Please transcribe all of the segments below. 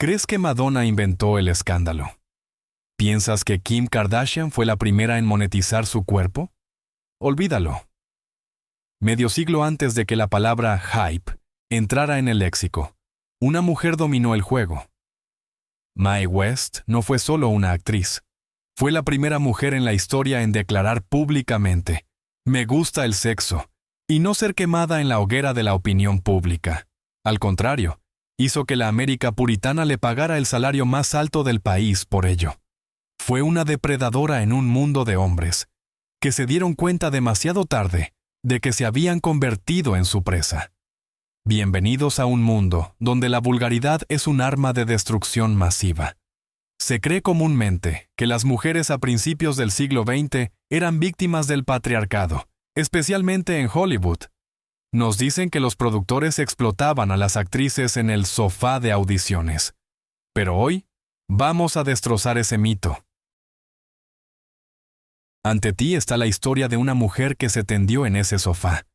¿Crees que Madonna inventó el escándalo? ¿Piensas que Kim Kardashian fue la primera en monetizar su cuerpo? Olvídalo. Medio siglo antes de que la palabra hype entrara en el léxico, una mujer dominó el juego. Mae West no fue solo una actriz. Fue la primera mujer en la historia en declarar públicamente: "Me gusta el sexo", y no ser quemada en la hoguera de la opinión pública. Al contrario, hizo que la América puritana le pagara el salario más alto del país por ello. Fue una depredadora en un mundo de hombres que se dieron cuenta demasiado tarde de que se habían convertido en su presa. Bienvenidos a un mundo donde la vulgaridad es un arma de destrucción masiva. Se cree comúnmente que las mujeres a principios del siglo XX eran víctimas del patriarcado, especialmente en Hollywood. Nos dicen que los productores explotaban a las actrices en el sofá de audiciones. Pero hoy, vamos a destrozar ese mito. Ante ti está la historia de una mujer que se tendió en ese sofá,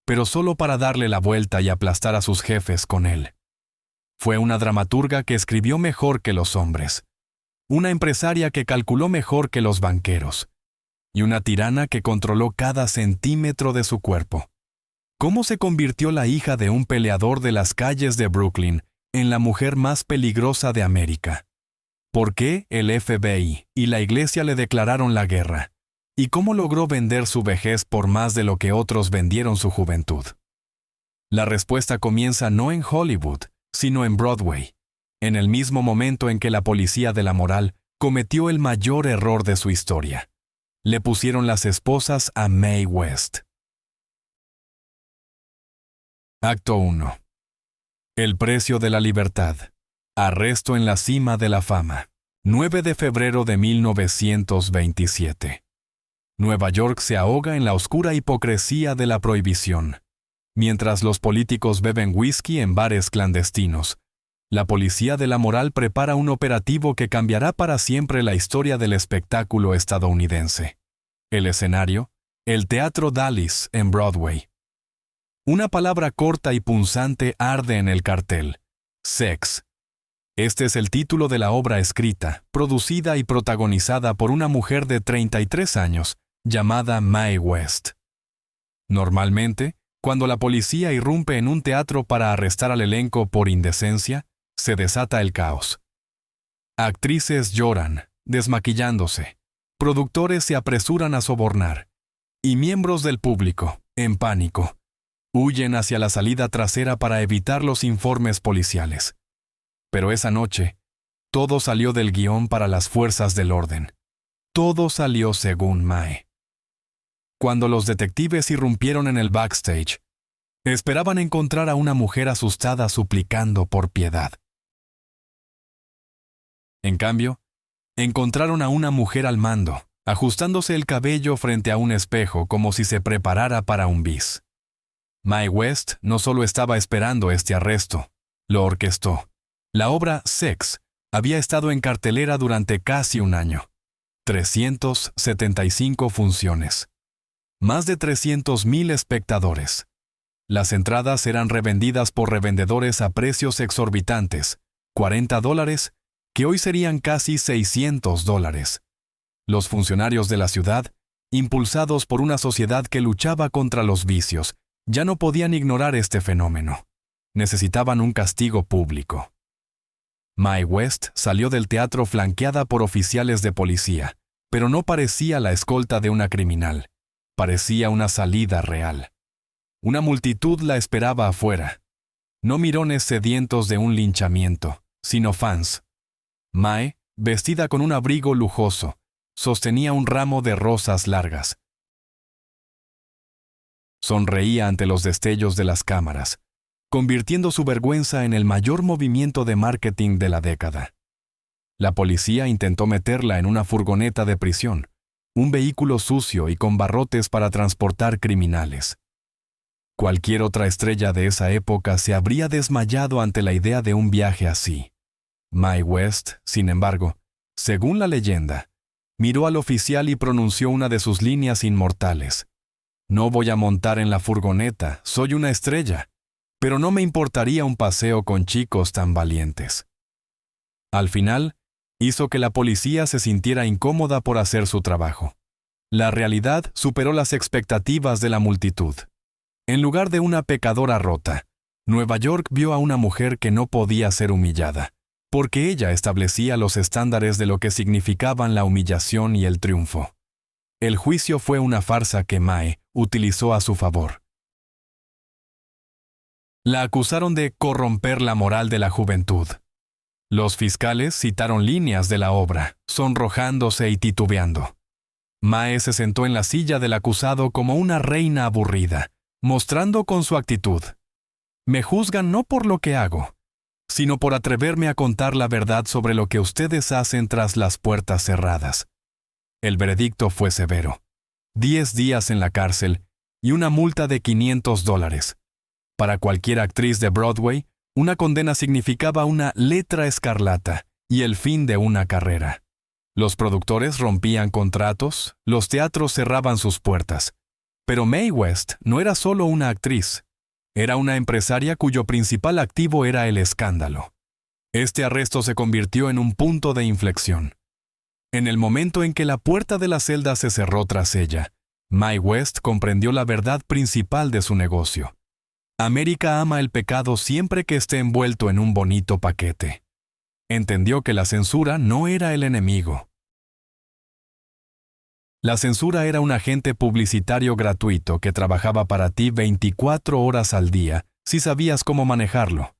pero solo para darle la vuelta y aplastar a sus jefes con él. Fue una dramaturga que escribió mejor que los hombres, una empresaria que calculó mejor que los banqueros, y una tirana que controló cada centímetro de su cuerpo. ¿Cómo se convirtió la hija de un peleador de las calles de Brooklyn en la mujer más peligrosa de América? ¿Por qué el FBI y la iglesia le declararon la guerra? ¿Y cómo logró vender su vejez por más de lo que otros vendieron su juventud? La respuesta comienza no en Hollywood, sino en Broadway, en el mismo momento en que la policía de la moral cometió el mayor error de su historia. Le pusieron las esposas a Mae West. Acto 1. El precio de la libertad. Arresto en la cima de la fama. 9 de febrero de 1927. Nueva York se ahoga en la oscura hipocresía de la prohibición. Mientras los políticos beben whisky en bares clandestinos, la policía de la moral prepara un operativo que cambiará para siempre la historia del espectáculo estadounidense. El escenario, el Teatro Dallis en Broadway. Una palabra corta y punzante arde en el cartel: sex. Este es el título de la obra escrita, producida y protagonizada por una mujer de 33 años, llamada Mae West. Normalmente, cuando la policía irrumpe en un teatro para arrestar al elenco por indecencia, se desata el caos. Actrices lloran, desmaquillándose. Productores se apresuran a sobornar. Y miembros del público, en pánico, huyen hacia la salida trasera para evitar los informes policiales. Pero esa noche, todo salió del guión para las fuerzas del orden. Todo salió según Mae. Cuando los detectives irrumpieron en el backstage, esperaban encontrar a una mujer asustada suplicando por piedad. En cambio, encontraron a una mujer al mando, ajustándose el cabello frente a un espejo como si se preparara para un bis. Mae West no solo estaba esperando este arresto, lo orquestó. La obra Sex había estado en cartelera durante casi un año. 375 funciones. Más de 300,000 espectadores. Las entradas eran revendidas por revendedores a precios exorbitantes, $40, que hoy serían casi $600. Los funcionarios de la ciudad, impulsados por una sociedad que luchaba contra los vicios, ya no podían ignorar este fenómeno. Necesitaban un castigo público. Mae West salió del teatro flanqueada por oficiales de policía, pero no parecía la escolta de una criminal. Parecía una salida real. Una multitud la esperaba afuera. No mirones sedientos de un linchamiento, sino fans. Mae, vestida con un abrigo lujoso, sostenía un ramo de rosas largas. Sonreía ante los destellos de las cámaras, convirtiendo su vergüenza en el mayor movimiento de marketing de la década. La policía intentó meterla en una furgoneta de prisión, un vehículo sucio y con barrotes para transportar criminales. Cualquier otra estrella de esa época se habría desmayado ante la idea de un viaje así. Mae West, sin embargo, según la leyenda, miró al oficial y pronunció una de sus líneas inmortales: "No voy a montar en la furgoneta, soy una estrella, pero no me importaría un paseo con chicos tan valientes". Al final, hizo que la policía se sintiera incómoda por hacer su trabajo. La realidad superó las expectativas de la multitud. En lugar de una pecadora rota, Nueva York vio a una mujer que no podía ser humillada, porque ella establecía los estándares de lo que significaban la humillación y el triunfo. El juicio fue una farsa que Mae utilizó a su favor. La acusaron de corromper la moral de la juventud. Los fiscales citaron líneas de la obra, sonrojándose y titubeando. Mae se sentó en la silla del acusado como una reina aburrida, mostrando con su actitud: «Me juzgan no por lo que hago, sino por atreverme a contar la verdad sobre lo que ustedes hacen tras las puertas cerradas». El veredicto fue severo: 10 días en la cárcel y una multa de $500. Para cualquier actriz de Broadway, una condena significaba una letra escarlata y el fin de una carrera. Los productores rompían contratos, los teatros cerraban sus puertas. Pero Mae West no era solo una actriz. Era una empresaria cuyo principal activo era el escándalo. Este arresto se convirtió en un punto de inflexión. En el momento en que la puerta de la celda se cerró tras ella, Mae West comprendió la verdad principal de su negocio. América ama el pecado siempre que esté envuelto en un bonito paquete. Entendió que la censura no era el enemigo. La censura era un agente publicitario gratuito que trabajaba para ti 24 horas al día, si sabías cómo manejarlo.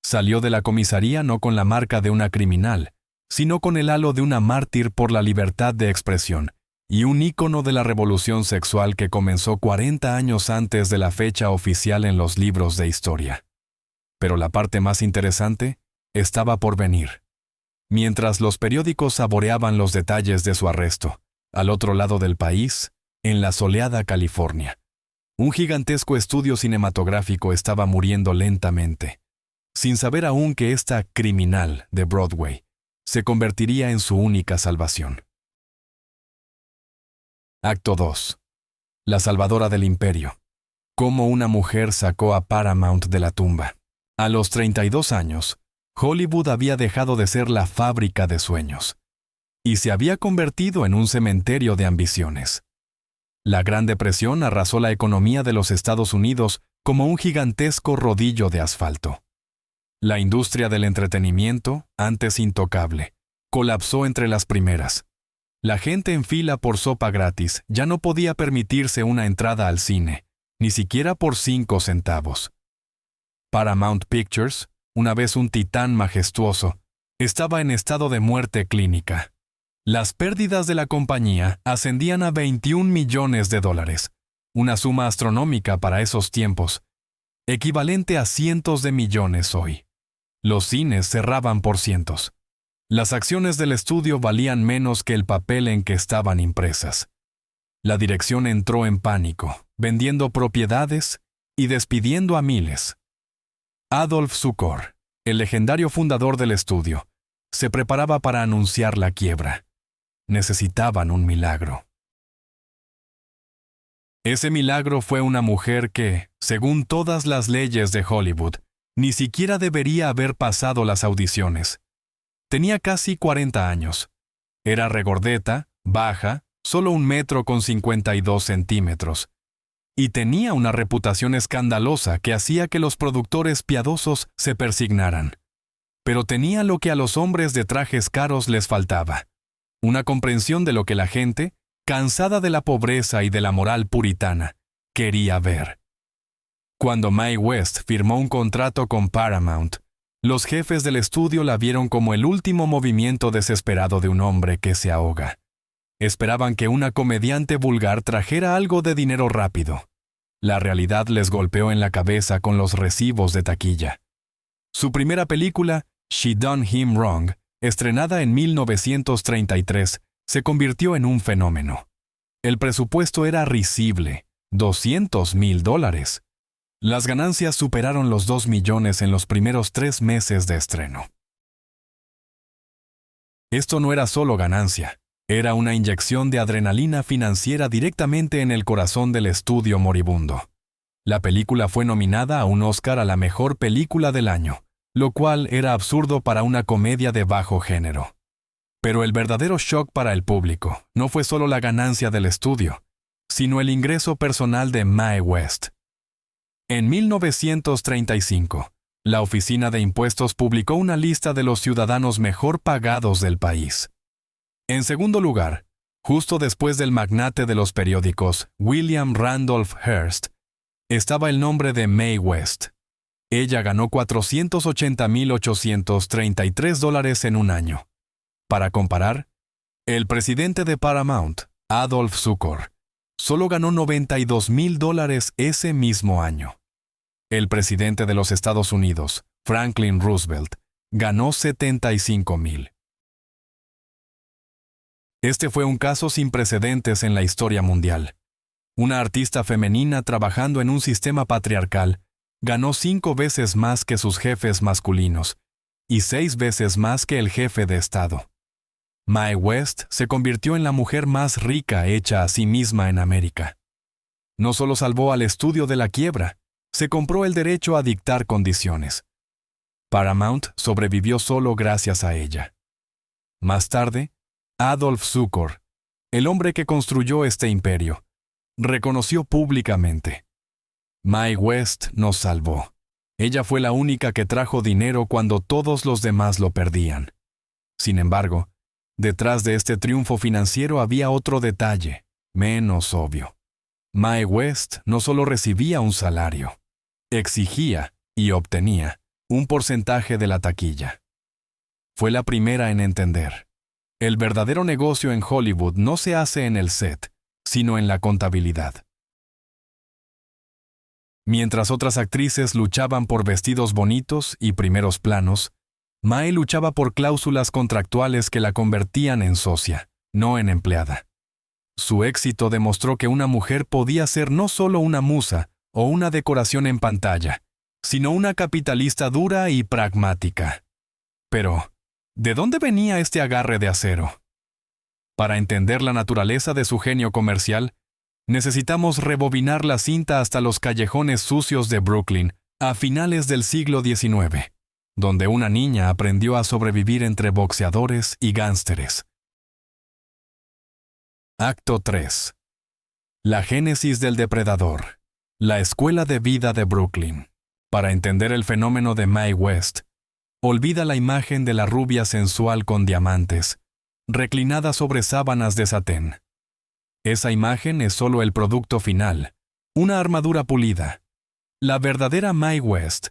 Salió de la comisaría no con la marca de una criminal, sino con el halo de una mártir por la libertad de expresión, y un ícono de la revolución sexual que comenzó 40 años antes de la fecha oficial en los libros de historia. Pero la parte más interesante estaba por venir. Mientras los periódicos saboreaban los detalles de su arresto, al otro lado del país, en la soleada California, un gigantesco estudio cinematográfico estaba muriendo lentamente, sin saber aún que esta criminal de Broadway se convertiría en su única salvación. Acto 2. La salvadora del imperio. Cómo una mujer sacó a Paramount de la tumba. A los 32 años, Hollywood había dejado de ser la fábrica de sueños y se había convertido en un cementerio de ambiciones. La Gran Depresión arrasó la economía de los Estados Unidos como un gigantesco rodillo de asfalto. La industria del entretenimiento, antes intocable, colapsó entre las primeras. La gente en fila por sopa gratis ya no podía permitirse una entrada al cine, ni siquiera por 5 centavos. Paramount Pictures, una vez un titán majestuoso, estaba en estado de muerte clínica. Las pérdidas de la compañía ascendían a $21 millones, una suma astronómica para esos tiempos, equivalente a cientos de millones hoy. Los cines cerraban por cientos. Las acciones del estudio valían menos que el papel en que estaban impresas. La dirección entró en pánico, vendiendo propiedades y despidiendo a miles. Adolph Zukor, el legendario fundador del estudio, se preparaba para anunciar la quiebra. Necesitaban un milagro. Ese milagro fue una mujer que, según todas las leyes de Hollywood, ni siquiera debería haber pasado las audiciones. Tenía casi 40 años. Era regordeta, baja, solo 1,52 metros. Y tenía una reputación escandalosa que hacía que los productores piadosos se persignaran. Pero tenía lo que a los hombres de trajes caros les faltaba: una comprensión de lo que la gente, cansada de la pobreza y de la moral puritana, quería ver. Cuando Mae West firmó un contrato con Paramount, los jefes del estudio la vieron como el último movimiento desesperado de un hombre que se ahoga. Esperaban que una comediante vulgar trajera algo de dinero rápido. La realidad les golpeó en la cabeza con los recibos de taquilla. Su primera película, She Done Him Wrong, estrenada en 1933, se convirtió en un fenómeno. El presupuesto era risible, $200,000. Las ganancias superaron los 2 millones en los primeros 3 meses de estreno. Esto no era solo ganancia, era una inyección de adrenalina financiera directamente en el corazón del estudio moribundo. La película fue nominada a un Oscar a la mejor película del año, lo cual era absurdo para una comedia de bajo género. Pero el verdadero shock para el público no fue solo la ganancia del estudio, sino el ingreso personal de Mae West. En 1935, la Oficina de Impuestos publicó una lista de los ciudadanos mejor pagados del país. En segundo lugar, justo después del magnate de los periódicos, William Randolph Hearst, estaba el nombre de Mae West. Ella ganó $480,833 en un año. Para comparar, el presidente de Paramount, Adolph Zukor, solo ganó $92,000 ese mismo año. El presidente de los Estados Unidos, Franklin Roosevelt, ganó $75,000. Este fue un caso sin precedentes en la historia mundial. Una artista femenina trabajando en un sistema patriarcal ganó 5 veces más que sus jefes masculinos y 6 veces más que el jefe de Estado. Mae West se convirtió en la mujer más rica hecha a sí misma en América. No solo salvó al estudio de la quiebra, se compró el derecho a dictar condiciones. Paramount sobrevivió solo gracias a ella. Más tarde, Adolph Zukor, el hombre que construyó este imperio, reconoció públicamente: Mae West nos salvó. Ella fue la única que trajo dinero cuando todos los demás lo perdían. Sin embargo, detrás de este triunfo financiero había otro detalle, menos obvio. Mae West no solo recibía un salario, exigía y obtenía un porcentaje de la taquilla. Fue la primera en entender: el verdadero negocio en Hollywood no se hace en el set, sino en la contabilidad. Mientras otras actrices luchaban por vestidos bonitos y primeros planos, Mae luchaba por cláusulas contractuales que la convertían en socia, no en empleada. Su éxito demostró que una mujer podía ser no solo una musa o una decoración en pantalla, sino una capitalista dura y pragmática. Pero, ¿de dónde venía este agarre de acero? Para entender la naturaleza de su genio comercial, necesitamos rebobinar la cinta hasta los callejones sucios de Brooklyn a finales del siglo XIX, donde una niña aprendió a sobrevivir entre boxeadores y gánsteres. Acto 3. La génesis del depredador. La escuela de vida de Brooklyn. Para entender el fenómeno de Mae West, olvida la imagen de la rubia sensual con diamantes, reclinada sobre sábanas de satén. Esa imagen es solo el producto final, una armadura pulida. La verdadera Mae West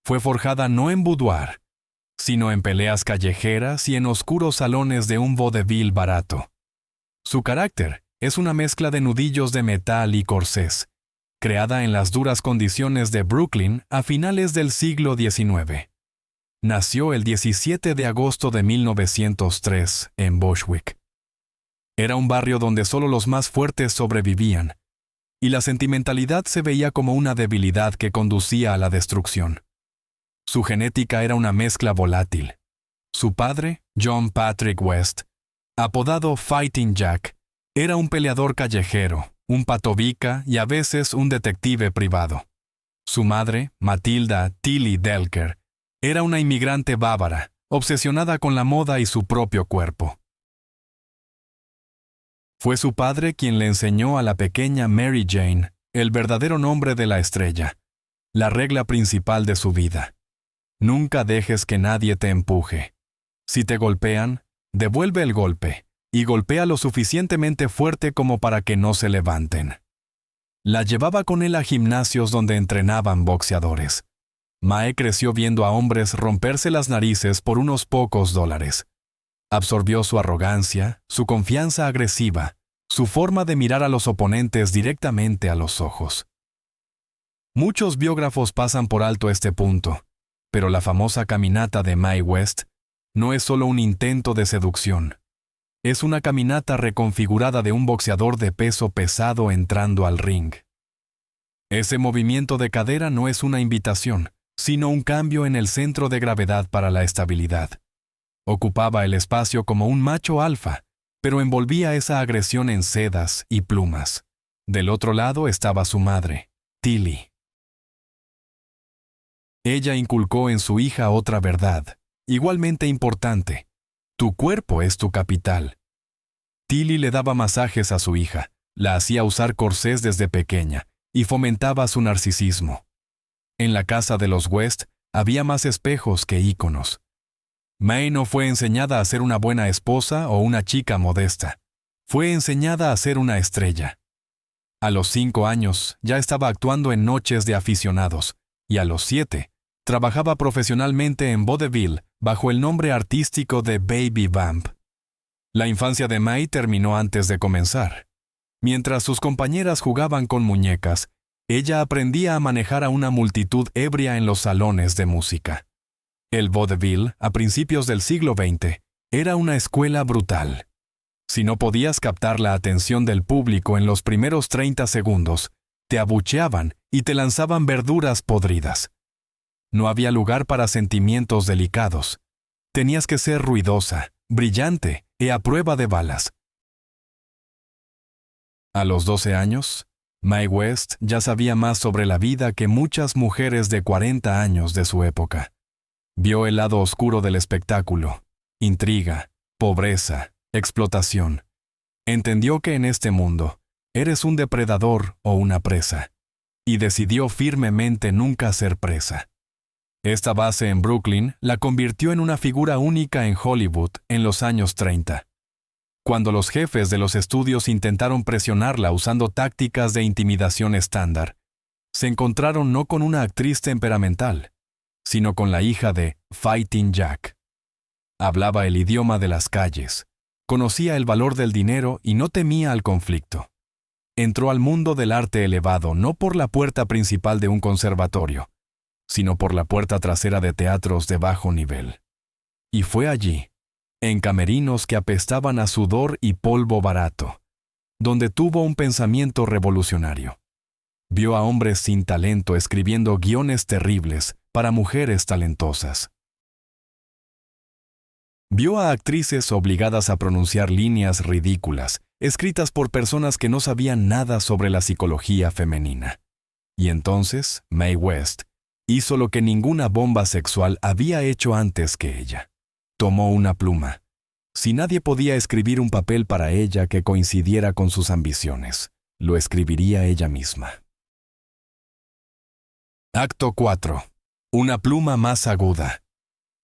fue forjada no en boudoir, sino en peleas callejeras y en oscuros salones de un vodevil barato. Su carácter es una mezcla de nudillos de metal y corsés, creada en las duras condiciones de Brooklyn a finales del siglo XIX. Nació el 17 de agosto de 1903 en Bushwick. Era un barrio donde solo los más fuertes sobrevivían, y la sentimentalidad se veía como una debilidad que conducía a la destrucción. Su genética era una mezcla volátil. Su padre, John Patrick West, apodado Fighting Jack, era un peleador callejero, un patobica y a veces un detective privado. Su madre, Matilda Tilly Delker, era una inmigrante bávara, obsesionada con la moda y su propio cuerpo. Fue su padre quien le enseñó a la pequeña Mary Jane el verdadero nombre de la estrella, la regla principal de su vida. Nunca dejes que nadie te empuje. Si te golpean, devuelve el golpe y golpea lo suficientemente fuerte como para que no se levanten. La llevaba con él a gimnasios donde entrenaban boxeadores. Mae creció viendo a hombres romperse las narices por unos pocos dólares. Absorbió su arrogancia, su confianza agresiva, su forma de mirar a los oponentes directamente a los ojos. Muchos biógrafos pasan por alto este punto, pero la famosa caminata de Mae West no es solo un intento de seducción. Es una caminata reconfigurada de un boxeador de peso pesado entrando al ring. Ese movimiento de cadera no es una invitación, sino un cambio en el centro de gravedad para la estabilidad. Ocupaba el espacio como un macho alfa, pero envolvía esa agresión en sedas y plumas. Del otro lado estaba su madre, Tilly. Ella inculcó en su hija otra verdad, igualmente importante. Tu cuerpo es tu capital. Tilly le daba masajes a su hija, la hacía usar corsés desde pequeña y fomentaba su narcisismo. En la casa de los West había más espejos que íconos. Mae no fue enseñada a ser una buena esposa o una chica modesta. Fue enseñada a ser una estrella. A los 5 años ya estaba actuando en noches de aficionados y a los 7 trabajaba profesionalmente en vaudeville bajo el nombre artístico de Baby Vamp. La infancia de Mae terminó antes de comenzar. Mientras sus compañeras jugaban con muñecas, ella aprendía a manejar a una multitud ebria en los salones de música. El vaudeville, a principios del siglo XX, era una escuela brutal. Si no podías captar la atención del público en los primeros 30 segundos, te abucheaban y te lanzaban verduras podridas. No había lugar para sentimientos delicados. Tenías que ser ruidosa, brillante y a prueba de balas. A los 12 años, Mae West ya sabía más sobre la vida que muchas mujeres de 40 años de su época. Vio el lado oscuro del espectáculo, intriga, pobreza, explotación. Entendió que en este mundo eres un depredador o una presa, y decidió firmemente nunca ser presa. Esta base en Brooklyn la convirtió en una figura única en Hollywood en los años 30. Cuando los jefes de los estudios intentaron presionarla usando tácticas de intimidación estándar, se encontraron no con una actriz temperamental, sino con la hija de Fighting Jack. Hablaba el idioma de las calles, conocía el valor del dinero y no temía al conflicto. Entró al mundo del arte elevado no por la puerta principal de un conservatorio, sino por la puerta trasera de teatros de bajo nivel. Y fue allí, en camerinos que apestaban a sudor y polvo barato, donde tuvo un pensamiento revolucionario. Vio a hombres sin talento escribiendo guiones terribles para mujeres talentosas. Vio a actrices obligadas a pronunciar líneas ridículas, escritas por personas que no sabían nada sobre la psicología femenina. Y entonces, Mae West hizo lo que ninguna bomba sexual había hecho antes que ella. Tomó una pluma. Si nadie podía escribir un papel para ella que coincidiera con sus ambiciones, lo escribiría ella misma. Acto 4. Una pluma más aguda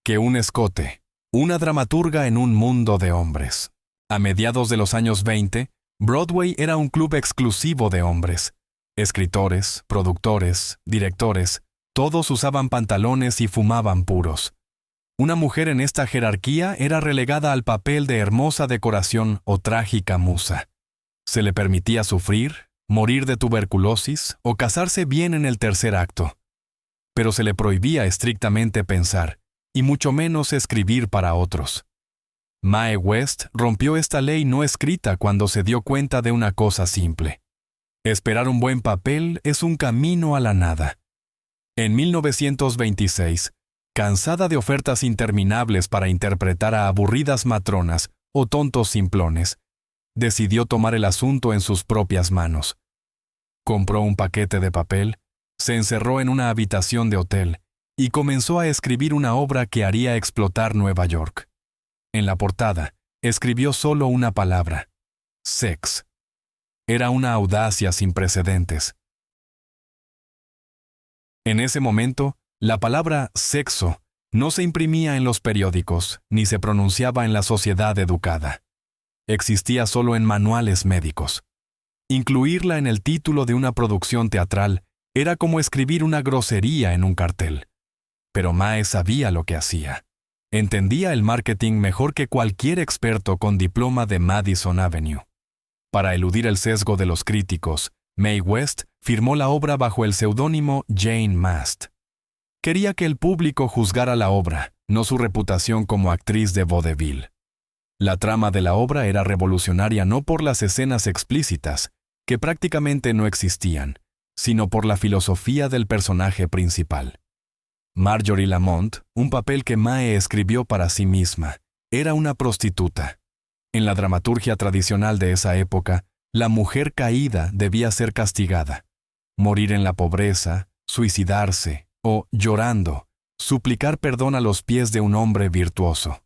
que un escote. Una dramaturga en un mundo de hombres. A mediados de los años 20, Broadway era un club exclusivo de hombres. Escritores, productores, directores, todos usaban pantalones y fumaban puros. Una mujer en esta jerarquía era relegada al papel de hermosa decoración o trágica musa. Se le permitía sufrir, morir de tuberculosis o casarse bien en el tercer acto. Pero se le prohibía estrictamente pensar, y mucho menos escribir para otros. Mae West rompió esta ley no escrita cuando se dio cuenta de una cosa simple. Esperar un buen papel es un camino a la nada. En 1926, cansada de ofertas interminables para interpretar a aburridas matronas o tontos simplones, decidió tomar el asunto en sus propias manos. Compró un paquete de papel, se encerró en una habitación de hotel y comenzó a escribir una obra que haría explotar Nueva York. En la portada, escribió solo una palabra: sex. Era una audacia sin precedentes. En ese momento, la palabra sexo no se imprimía en los periódicos ni se pronunciaba en la sociedad educada. Existía solo en manuales médicos. Incluirla en el título de una producción teatral era como escribir una grosería en un cartel. Pero Mae sabía lo que hacía. Entendía el marketing mejor que cualquier experto con diploma de Madison Avenue. Para eludir el sesgo de los críticos, Mae West firmó la obra bajo el seudónimo Jane Mast. Quería que el público juzgara la obra, no su reputación como actriz de vaudeville. La trama de la obra era revolucionaria no por las escenas explícitas, que prácticamente no existían, sino por la filosofía del personaje principal. Marjorie Lamont, un papel que Mae escribió para sí misma, era una prostituta. En la dramaturgia tradicional de esa época, la mujer caída debía ser castigada, morir en la pobreza, suicidarse, o, llorando, suplicar perdón a los pies de un hombre virtuoso.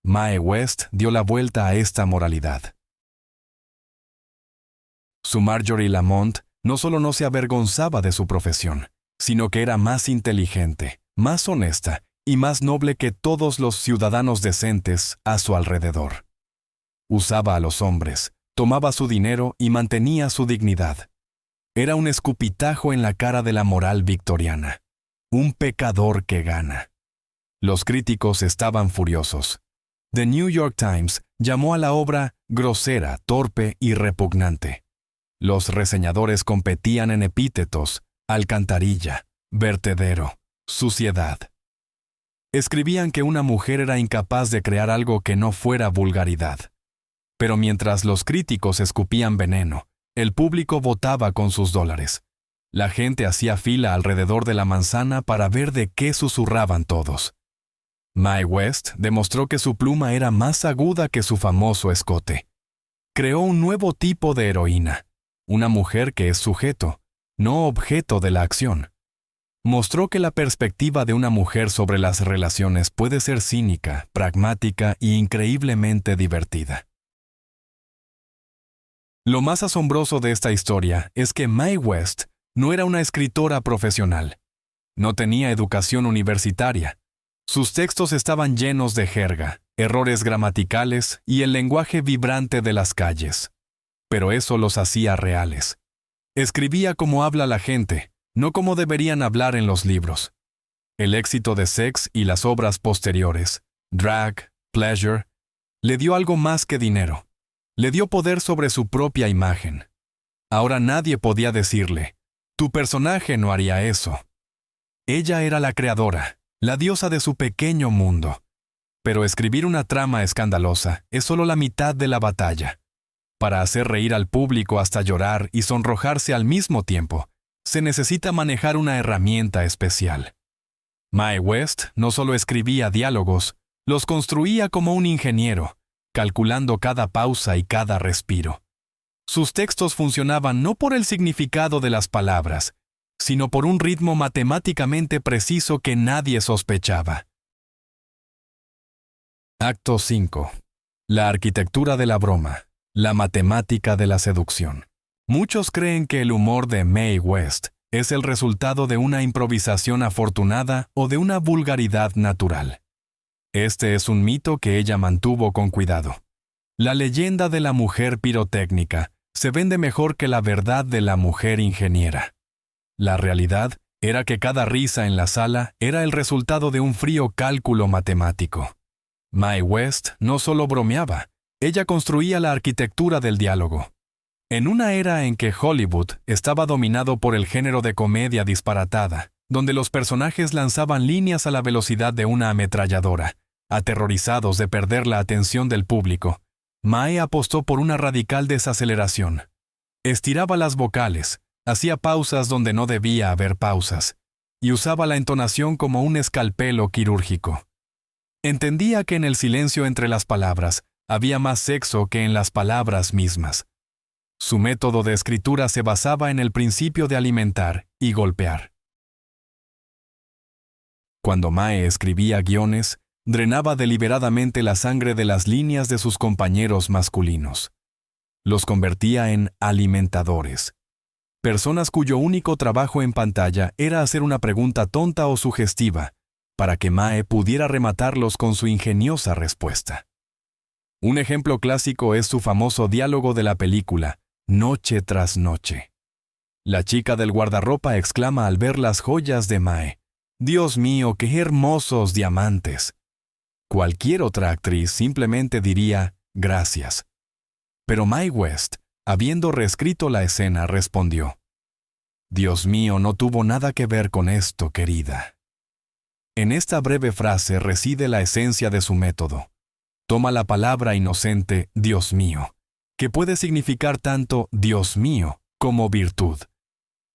Mae West dio la vuelta a esta moralidad. Su Marjorie Lamont no solo no se avergonzaba de su profesión, sino que era más inteligente, más honesta y más noble que todos los ciudadanos decentes a su alrededor. Usaba a los hombres, tomaba su dinero y mantenía su dignidad. Era un escupitajo en la cara de la moral victoriana, un pecador que gana. Los críticos estaban furiosos. The New York Times llamó a la obra grosera, torpe y repugnante. Los reseñadores competían en epítetos: alcantarilla, vertedero, suciedad. Escribían que una mujer era incapaz de crear algo que no fuera vulgaridad. Pero mientras los críticos escupían veneno, el público votaba con sus dólares. La gente hacía fila alrededor de la manzana para ver de qué susurraban todos. Mae West demostró que su pluma era más aguda que su famoso escote. Creó un nuevo tipo de heroína, una mujer que es sujeto, no objeto de la acción. Mostró que la perspectiva de una mujer sobre las relaciones puede ser cínica, pragmática e increíblemente divertida. Lo más asombroso de esta historia es que Mae West no era una escritora profesional. No tenía educación universitaria. Sus textos estaban llenos de jerga, errores gramaticales y el lenguaje vibrante de las calles. Pero eso los hacía reales. Escribía como habla la gente, no como deberían hablar en los libros. El éxito de Sex y las obras posteriores, Drag, Pleasure, le dio algo más que dinero. Le dio poder sobre su propia imagen. Ahora nadie podía decirle: tu personaje no haría eso. Ella era la creadora, la diosa de su pequeño mundo. Pero escribir una trama escandalosa es solo la mitad de la batalla. Para hacer reír al público hasta llorar y sonrojarse al mismo tiempo, se necesita manejar una herramienta especial. Mae West no solo escribía diálogos, los construía como un ingeniero, calculando cada pausa y cada respiro. Sus textos funcionaban no por el significado de las palabras, sino por un ritmo matemáticamente preciso que nadie sospechaba. Acto 5. La arquitectura de la broma, la matemática de la seducción. Muchos creen que el humor de Mae West es el resultado de una improvisación afortunada o de una vulgaridad natural. Este es un mito que ella mantuvo con cuidado. La leyenda de la mujer pirotécnica se vende mejor que la verdad de la mujer ingeniera. La realidad era que cada risa en la sala era el resultado de un frío cálculo matemático. Mae West no solo bromeaba, ella construía la arquitectura del diálogo. En una era en que Hollywood estaba dominado por el género de comedia disparatada, donde los personajes lanzaban líneas a la velocidad de una ametralladora, aterrorizados de perder la atención del público, Mae apostó por una radical desaceleración. Estiraba las vocales, hacía pausas donde no debía haber pausas, y usaba la entonación como un escalpelo quirúrgico. Entendía que en el silencio entre las palabras había más sexo que en las palabras mismas. Su método de escritura se basaba en el principio de alimentar y golpear. Cuando Mae escribía guiones, drenaba deliberadamente la sangre de las líneas de sus compañeros masculinos. Los convertía en alimentadores. Personas cuyo único trabajo en pantalla era hacer una pregunta tonta o sugestiva, para que Mae pudiera rematarlos con su ingeniosa respuesta. Un ejemplo clásico es su famoso diálogo de la película Noche tras noche. La chica del guardarropa exclama al ver las joyas de Mae: «Dios mío, qué hermosos diamantes». Cualquier otra actriz simplemente diría «gracias». Pero Mae West, habiendo reescrito la escena, respondió: «Dios mío, no tuvo nada que ver con esto, querida». En esta breve frase reside la esencia de su método. Toma la palabra inocente «Dios mío», que puede significar tanto «Dios mío» como virtud.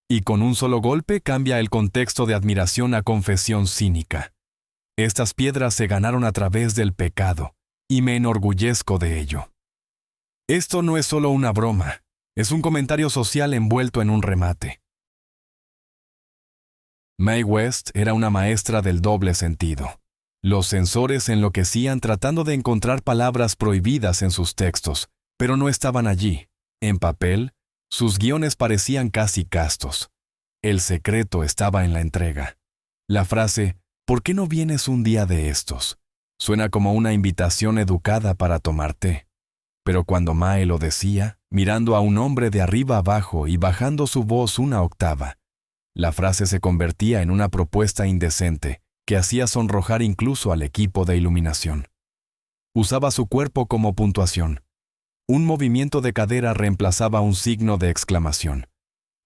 Y con un solo golpe cambia el contexto de admiración a confesión cínica. Estas piedras se ganaron a través del pecado, y me enorgullezco de ello. Esto no es solo una broma, es un comentario social envuelto en un remate. Mae West era una maestra del doble sentido. Los censores enloquecían tratando de encontrar palabras prohibidas en sus textos, pero no estaban allí. En papel, sus guiones parecían casi castos. El secreto estaba en la entrega. La frase, ¿por qué no vienes un día de estos?, suena como una invitación educada para tomar té. Pero cuando Mae lo decía, mirando a un hombre de arriba abajo y bajando su voz una octava, la frase se convertía en una propuesta indecente que hacía sonrojar incluso al equipo de iluminación. Usaba su cuerpo como puntuación. Un movimiento de cadera reemplazaba un signo de exclamación.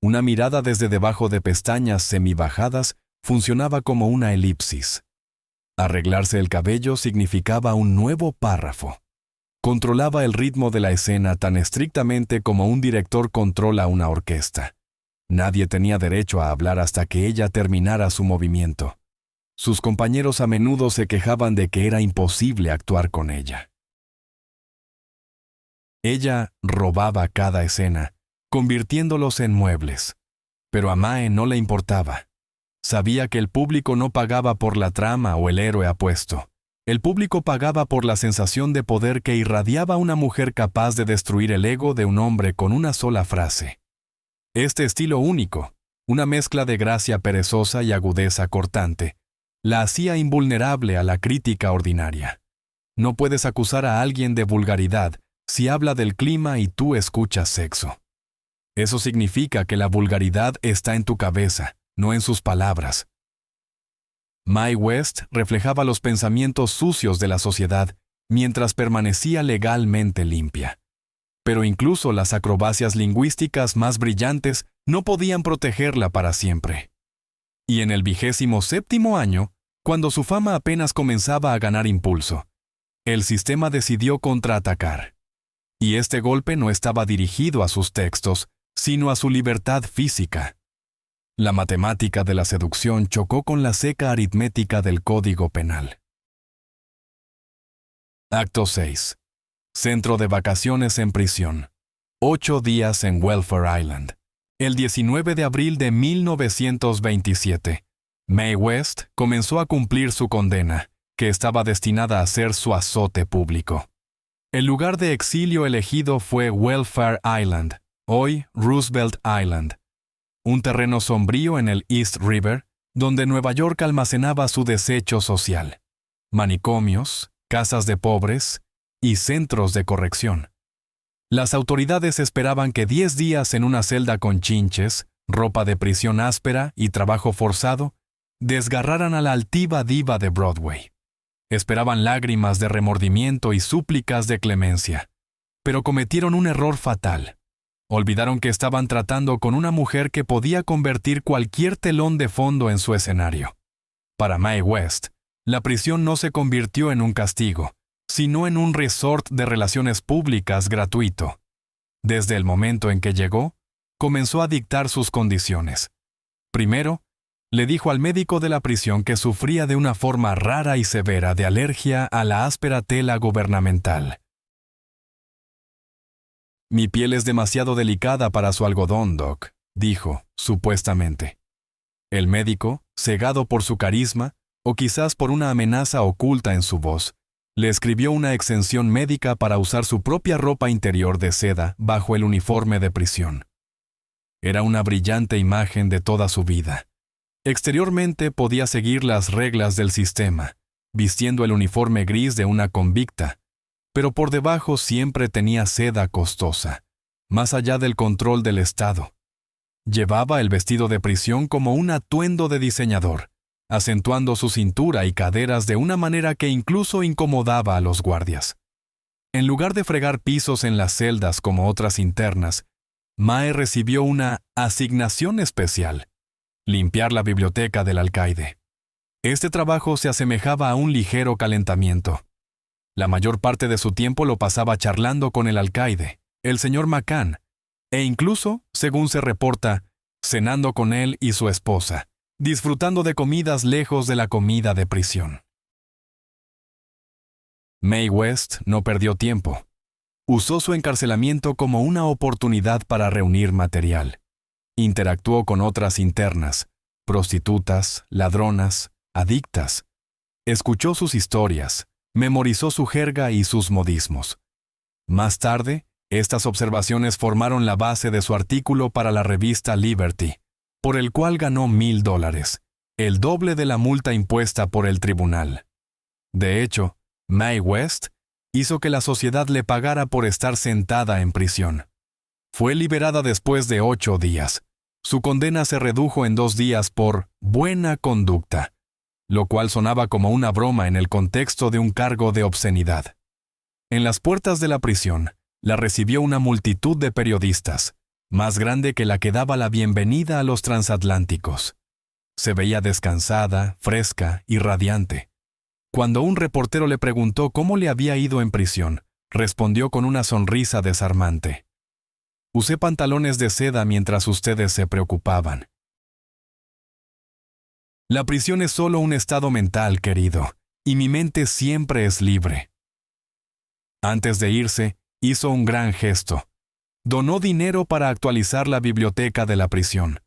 Una mirada desde debajo de pestañas semibajadas funcionaba como una elipsis. Arreglarse el cabello significaba un nuevo párrafo. Controlaba el ritmo de la escena tan estrictamente como un director controla una orquesta. Nadie tenía derecho a hablar hasta que ella terminara su movimiento. Sus compañeros a menudo se quejaban de que era imposible actuar con ella. Ella robaba cada escena, convirtiéndolos en muebles. Pero a Mae no le importaba. Sabía que el público no pagaba por la trama o el héroe apuesto. El público pagaba por la sensación de poder que irradiaba una mujer capaz de destruir el ego de un hombre con una sola frase. Este estilo único, una mezcla de gracia perezosa y agudeza cortante, la hacía invulnerable a la crítica ordinaria. No puedes acusar a alguien de vulgaridad si habla del clima y tú escuchas sexo. Eso significa que la vulgaridad está en tu cabeza, no en sus palabras. Mae West reflejaba los pensamientos sucios de la sociedad mientras permanecía legalmente limpia. Pero incluso las acrobacias lingüísticas más brillantes no podían protegerla para siempre. Y en el 27º año, cuando su fama apenas comenzaba a ganar impulso, el sistema decidió contraatacar. Y este golpe no estaba dirigido a sus textos, sino a su libertad física. La matemática de la seducción chocó con la seca aritmética del Código Penal. Acto 6. Centro de vacaciones en prisión. 8 días en Welfare Island. El 19 de abril de 1927, Mae West comenzó a cumplir su condena, que estaba destinada a ser su azote público. El lugar de exilio elegido fue Welfare Island, hoy Roosevelt Island, un terreno sombrío en el East River, donde Nueva York almacenaba su desecho social, manicomios, casas de pobres y centros de corrección. Las autoridades esperaban que 10 días en una celda con chinches, ropa de prisión áspera y trabajo forzado desgarraran a la altiva diva de Broadway. Esperaban lágrimas de remordimiento y súplicas de clemencia, pero cometieron un error fatal. Olvidaron que estaban tratando con una mujer que podía convertir cualquier telón de fondo en su escenario. Para Mae West, la prisión no se convirtió en un castigo, sino en un resort de relaciones públicas gratuito. Desde el momento en que llegó, comenzó a dictar sus condiciones. Primero, le dijo al médico de la prisión que sufría de una forma rara y severa de alergia a la áspera tela gubernamental. «Mi piel es demasiado delicada para su algodón, Doc», dijo, supuestamente. El médico, cegado por su carisma, o quizás por una amenaza oculta en su voz, le escribió una exención médica para usar su propia ropa interior de seda bajo el uniforme de prisión. Era una brillante imagen de toda su vida. Exteriormente podía seguir las reglas del sistema, vistiendo el uniforme gris de una convicta, pero por debajo siempre tenía seda costosa, más allá del control del Estado. Llevaba el vestido de prisión como un atuendo de diseñador, acentuando su cintura y caderas de una manera que incluso incomodaba a los guardias. En lugar de fregar pisos en las celdas como otras internas, Mae recibió una asignación especial: limpiar la biblioteca del alcaide. Este trabajo se asemejaba a un ligero calentamiento. La mayor parte de su tiempo lo pasaba charlando con el alcaide, el señor McCann, e incluso, según se reporta, cenando con él y su esposa, disfrutando de comidas lejos de la comida de prisión. Mae West no perdió tiempo. Usó su encarcelamiento como una oportunidad para reunir material. Interactuó con otras internas, prostitutas, ladronas, adictas. Escuchó sus historias, memorizó su jerga y sus modismos. Más tarde, estas observaciones formaron la base de su artículo para la revista Liberty, por el cual ganó $1,000, el doble de la multa impuesta por el tribunal. De hecho, Mae West hizo que la sociedad le pagara por estar sentada en prisión. Fue liberada después de 8 días. Su condena se redujo en 2 días por buena conducta, lo cual sonaba como una broma en el contexto de un cargo de obscenidad. En las puertas de la prisión, la recibió una multitud de periodistas, más grande que la que daba la bienvenida a los transatlánticos. Se veía descansada, fresca y radiante. Cuando un reportero le preguntó cómo le había ido en prisión, respondió con una sonrisa desarmante. Usé pantalones de seda mientras ustedes se preocupaban. La prisión es solo un estado mental, querido, y mi mente siempre es libre. Antes de irse, hizo un gran gesto. Donó dinero para actualizar la biblioteca de la prisión.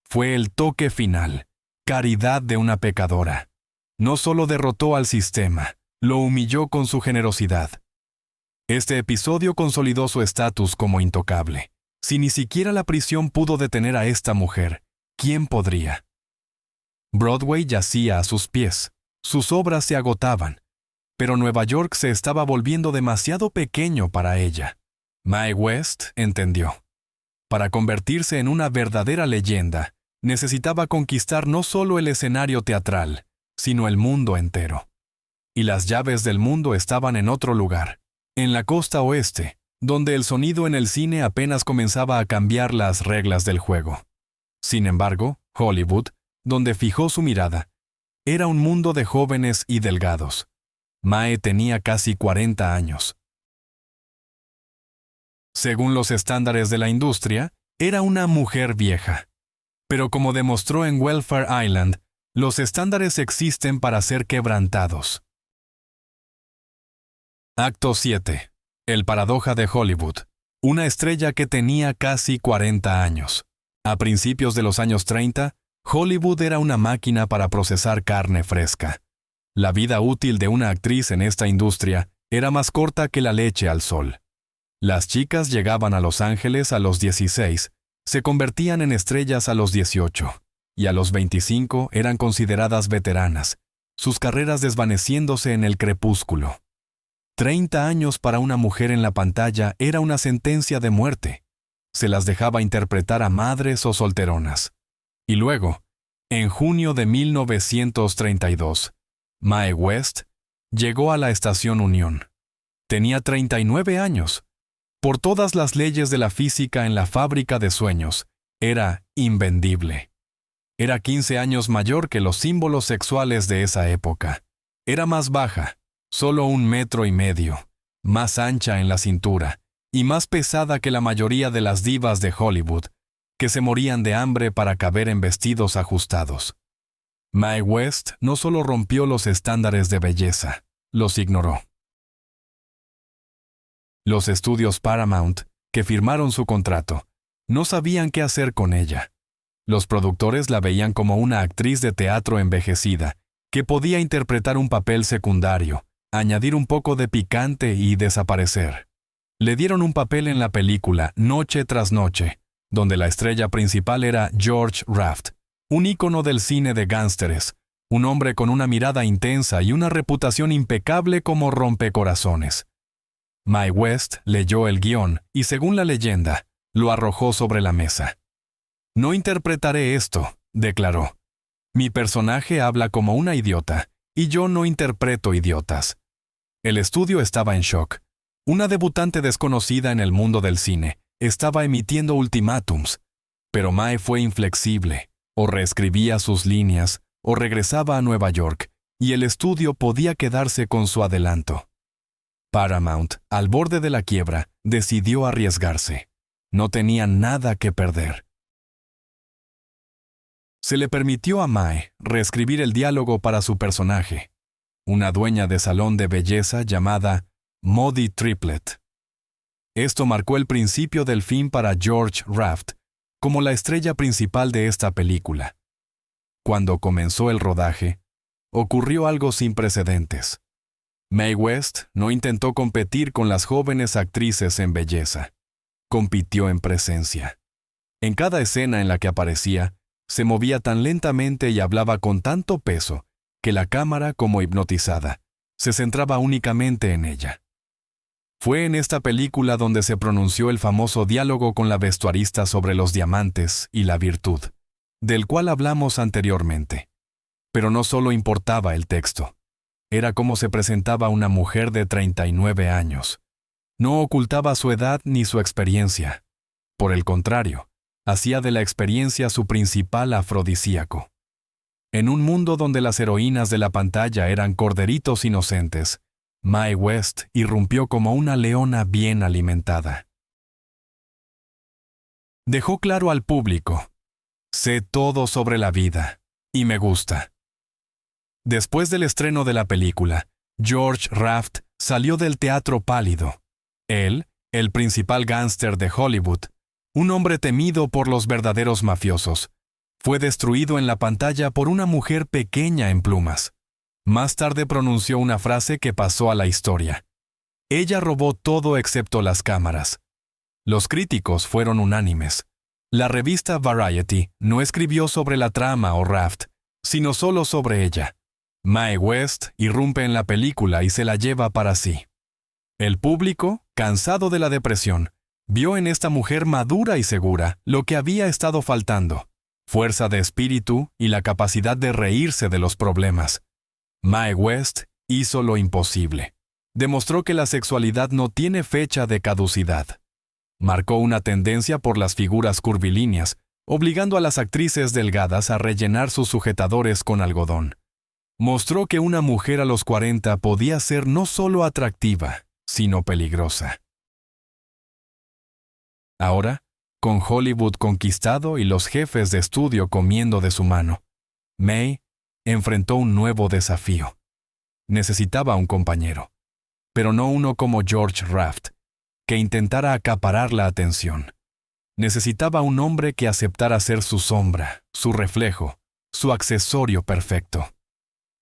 Fue el toque final, caridad de una pecadora. No solo derrotó al sistema, lo humilló con su generosidad. Este episodio consolidó su estatus como intocable. Si ni siquiera la prisión pudo detener a esta mujer, ¿quién podría? Broadway yacía a sus pies. Sus obras se agotaban. Pero Nueva York se estaba volviendo demasiado pequeño para ella. Mae West entendió. Para convertirse en una verdadera leyenda, necesitaba conquistar no solo el escenario teatral, sino el mundo entero. Y las llaves del mundo estaban en otro lugar, en la costa oeste, donde el sonido en el cine apenas comenzaba a cambiar las reglas del juego. Sin embargo, Hollywood, donde fijó su mirada, era un mundo de jóvenes y delgados. Mae tenía casi 40 años. Según los estándares de la industria, era una mujer vieja. Pero como demostró en Welfare Island, los estándares existen para ser quebrantados. Acto 7. El paradoja de Hollywood. Una estrella que tenía casi 40 años. A principios de los años 30, Hollywood era una máquina para procesar carne fresca. La vida útil de una actriz en esta industria era más corta que la leche al sol. Las chicas llegaban a Los Ángeles a los 16, se convertían en estrellas a los 18, y a los 25 eran consideradas veteranas, sus carreras desvaneciéndose en el crepúsculo. 30 años para una mujer en la pantalla era una sentencia de muerte. Se las dejaba interpretar a madres o solteronas. Y luego, en junio de 1932, Mae West llegó a la Estación Unión. Tenía 39 años. Por todas las leyes de la física en la fábrica de sueños, era invendible. Era 15 años mayor que los símbolos sexuales de esa época. Era más baja, solo 1,5 metros, más ancha en la cintura y más pesada que la mayoría de las divas de Hollywood, que se morían de hambre para caber en vestidos ajustados. Mae West no solo rompió los estándares de belleza, los ignoró. Los estudios Paramount, que firmaron su contrato, no sabían qué hacer con ella. Los productores la veían como una actriz de teatro envejecida, que podía interpretar un papel secundario, añadir un poco de picante y desaparecer. Le dieron un papel en la película Noche tras Noche, donde la estrella principal era George Raft, un ícono del cine de gángsteres, un hombre con una mirada intensa y una reputación impecable como rompecorazones. Mae West leyó el guión y, según la leyenda, lo arrojó sobre la mesa. «No interpretaré esto», declaró. «Mi personaje habla como una idiota, y yo no interpreto idiotas». El estudio estaba en shock. Una debutante desconocida en el mundo del cine estaba emitiendo ultimátums, pero Mae fue inflexible. O reescribía sus líneas, o regresaba a Nueva York, y el estudio podía quedarse con su adelanto. Paramount, al borde de la quiebra, decidió arriesgarse. No tenía nada que perder. Se le permitió a Mae reescribir el diálogo para su personaje, una dueña de salón de belleza llamada Maudie Triplett. Esto marcó el principio del fin para George Raft, como la estrella principal de esta película. Cuando comenzó el rodaje, ocurrió algo sin precedentes. Mae West no intentó competir con las jóvenes actrices en belleza. Compitió en presencia. En cada escena en la que aparecía, se movía tan lentamente y hablaba con tanto peso que la cámara, como hipnotizada, se centraba únicamente en ella. Fue en esta película donde se pronunció el famoso diálogo con la vestuarista sobre los diamantes y la virtud, del cual hablamos anteriormente. Pero no solo importaba el texto. Era cómo se presentaba una mujer de 39 años. No ocultaba su edad ni su experiencia. Por el contrario, hacía de la experiencia su principal afrodisíaco. En un mundo donde las heroínas de la pantalla eran corderitos inocentes, Mae West irrumpió como una leona bien alimentada. Dejó claro al público: sé todo sobre la vida, y me gusta. Después del estreno de la película, George Raft salió del teatro pálido. Él, el principal gángster de Hollywood, un hombre temido por los verdaderos mafiosos, fue destruido en la pantalla por una mujer pequeña en plumas. Más tarde pronunció una frase que pasó a la historia. Ella robó todo excepto las cámaras. Los críticos fueron unánimes. La revista Variety no escribió sobre la trama o Raft, sino solo sobre ella. Mae West irrumpe en la película y se la lleva para sí. El público, cansado de la depresión, vio en esta mujer madura y segura lo que había estado faltando: fuerza de espíritu y la capacidad de reírse de los problemas. Mae West hizo lo imposible. Demostró que la sexualidad no tiene fecha de caducidad. Marcó una tendencia por las figuras curvilíneas, obligando a las actrices delgadas a rellenar sus sujetadores con algodón. Mostró que una mujer a los 40 podía ser no solo atractiva, sino peligrosa. Ahora, con Hollywood conquistado y los jefes de estudio comiendo de su mano, Mae enfrentó un nuevo desafío. Necesitaba un compañero, pero no uno como George Raft, que intentara acaparar la atención. Necesitaba un hombre que aceptara ser su sombra, su reflejo, su accesorio perfecto.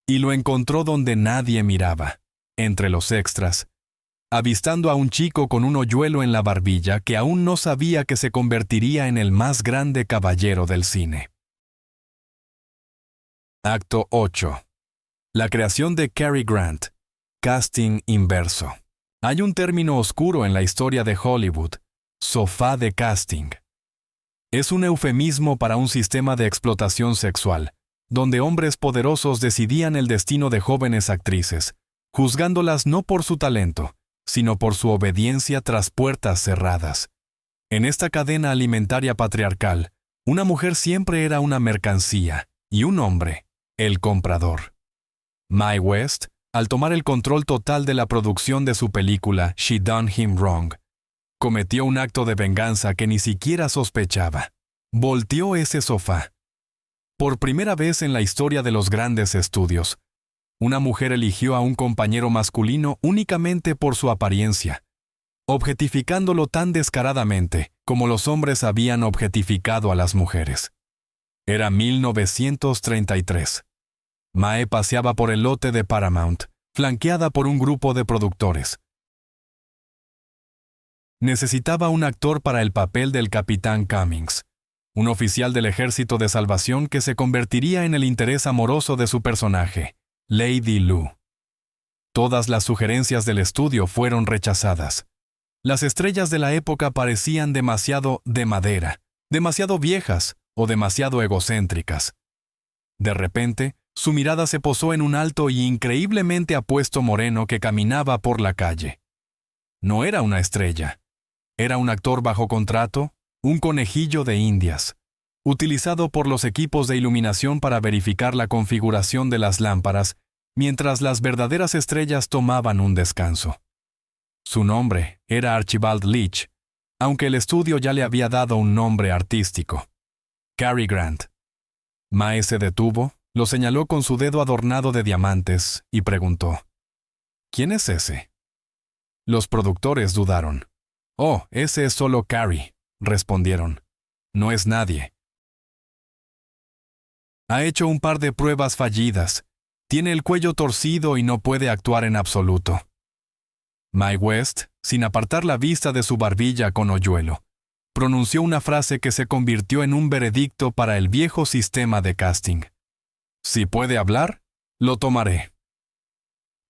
Y lo encontró donde nadie miraba, entre los extras, avistando a un chico con un hoyuelo en la barbilla que aún no sabía que se convertiría en el más grande caballero del cine. Acto 8. La creación de Cary Grant. Casting inverso. Hay un término oscuro en la historia de Hollywood: sofá de casting. Es un eufemismo para un sistema de explotación sexual, donde hombres poderosos decidían el destino de jóvenes actrices, juzgándolas no por su talento, sino por su obediencia tras puertas cerradas. En esta cadena alimentaria patriarcal, una mujer siempre era una mercancía y un hombre, el comprador. Mae West, al tomar el control total de la producción de su película She Done Him Wrong, cometió un acto de venganza que ni siquiera sospechaba. Volteó ese sofá. Por primera vez en la historia de los grandes estudios, una mujer eligió a un compañero masculino únicamente por su apariencia, objetificándolo tan descaradamente como los hombres habían objetificado a las mujeres. Era 1933. Mae paseaba por el lote de Paramount, flanqueada por un grupo de productores. Necesitaba un actor para el papel del Capitán Cummings, un oficial del Ejército de Salvación que se convertiría en el interés amoroso de su personaje, Lady Lou. Todas las sugerencias del estudio fueron rechazadas. Las estrellas de la época parecían demasiado de madera, demasiado viejas o demasiado egocéntricas. De repente, su mirada se posó en un alto y increíblemente apuesto moreno que caminaba por la calle. No era una estrella. Era un actor bajo contrato, un conejillo de Indias, utilizado por los equipos de iluminación para verificar la configuración de las lámparas, mientras las verdaderas estrellas tomaban un descanso. Su nombre era Archibald Leach, aunque el estudio ya le había dado un nombre artístico: Cary Grant. Mae se detuvo, lo señaló con su dedo adornado de diamantes y preguntó: ¿Quién es ese? Los productores dudaron. «Oh, ese es solo Cary», respondieron. «No es nadie». Ha hecho un par de pruebas fallidas. Tiene el cuello torcido y no puede actuar en absoluto. Mae West, sin apartar la vista de su barbilla con hoyuelo, pronunció una frase que se convirtió en un veredicto para el viejo sistema de casting. Si puede hablar, lo tomaré.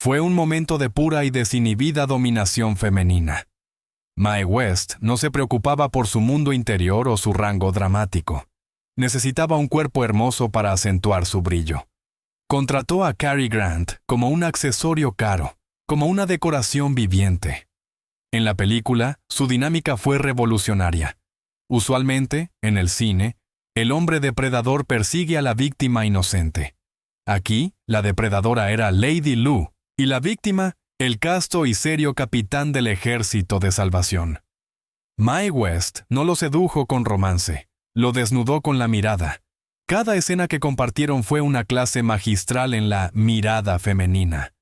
Fue un momento de pura y desinhibida dominación femenina. Mae West no se preocupaba por su mundo interior o su rango dramático. Necesitaba un cuerpo hermoso para acentuar su brillo. Contrató a Cary Grant como un accesorio caro, como una decoración viviente. En la película, su dinámica fue revolucionaria. Usualmente, en el cine, el hombre depredador persigue a la víctima inocente. Aquí, la depredadora era Lady Lu, y la víctima, el casto y serio capitán del Ejército de Salvación. Mae West no lo sedujo con romance, lo desnudó con la mirada. Cada escena que compartieron fue una clase magistral en la mirada femenina.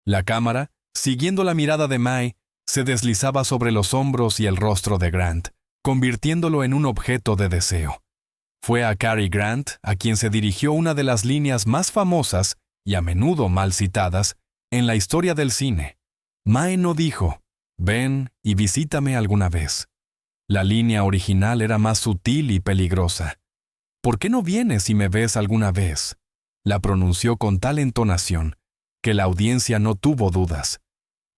La cámara, siguiendo la mirada de Mae, se deslizaba sobre los hombros y el rostro de Grant, convirtiéndolo en un objeto de deseo. Fue a Cary Grant a quien se dirigió una de las líneas más famosas y a menudo mal citadas en la historia del cine. Mae no dijo, «Ven y visítame alguna vez». La línea original era más sutil y peligrosa. «¿Por qué no vienes y me ves alguna vez?», la pronunció con tal entonación que la audiencia no tuvo dudas.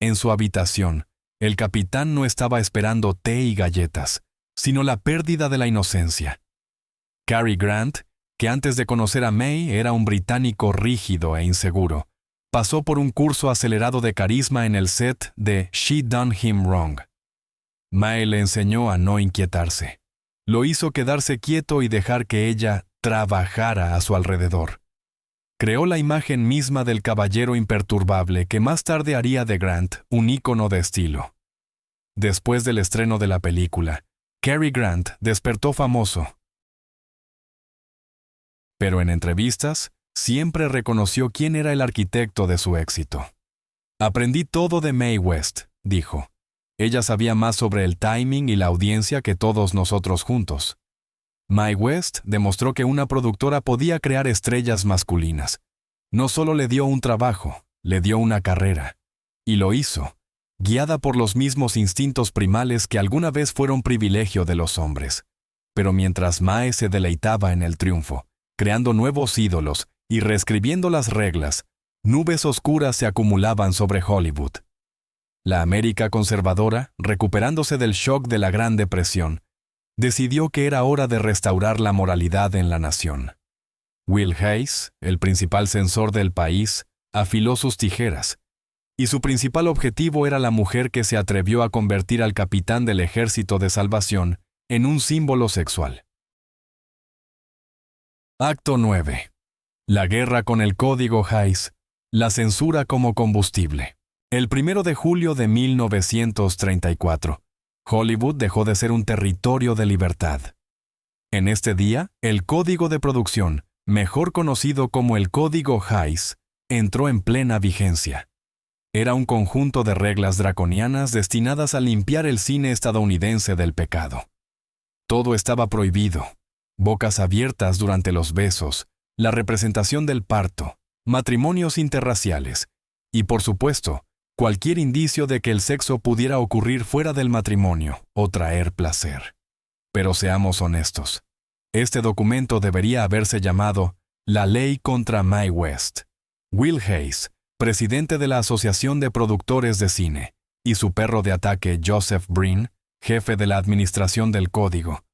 En su habitación, el capitán no estaba esperando té y galletas, sino la pérdida de la inocencia. Cary Grant, que antes de conocer a Mae era un británico rígido e inseguro, pasó por un curso acelerado de carisma en el set de She Done Him Wrong. Mae le enseñó a no inquietarse. Lo hizo quedarse quieto y dejar que ella trabajara a su alrededor. Creó la imagen misma del caballero imperturbable que más tarde haría de Grant un ícono de estilo. Después del estreno de la película, Cary Grant despertó famoso. Pero en entrevistas, siempre reconoció quién era el arquitecto de su éxito. «Aprendí todo de Mae West», dijo. «Ella sabía más sobre el timing y la audiencia que todos nosotros juntos». Mae West demostró que una productora podía crear estrellas masculinas. No solo le dio un trabajo, le dio una carrera. Y lo hizo, guiada por los mismos instintos primales que alguna vez fueron privilegio de los hombres. Pero mientras Mae se deleitaba en el triunfo, creando nuevos ídolos y reescribiendo las reglas, nubes oscuras se acumulaban sobre Hollywood. La América conservadora, recuperándose del shock de la Gran Depresión, decidió que era hora de restaurar la moralidad en la nación. Will Hayes, el principal censor del país, afiló sus tijeras, y su principal objetivo era la mujer que se atrevió a convertir al capitán del Ejército de Salvación en un símbolo sexual. Acto 9. La guerra con el Código Hayes, la censura como combustible. El 1 de julio de 1934. Hollywood dejó de ser un territorio de libertad. En este día, el Código de Producción, mejor conocido como el Código Hayes, entró en plena vigencia. Era un conjunto de reglas draconianas destinadas a limpiar el cine estadounidense del pecado. Todo estaba prohibido: bocas abiertas durante los besos, la representación del parto, matrimonios interraciales y, por supuesto, cualquier indicio de que el sexo pudiera ocurrir fuera del matrimonio o traer placer. Pero seamos honestos. Este documento debería haberse llamado La Ley contra Mae West. Will Hayes, presidente de la Asociación de Productores de Cine, y su perro de ataque Joseph Breen, jefe de la administración del código,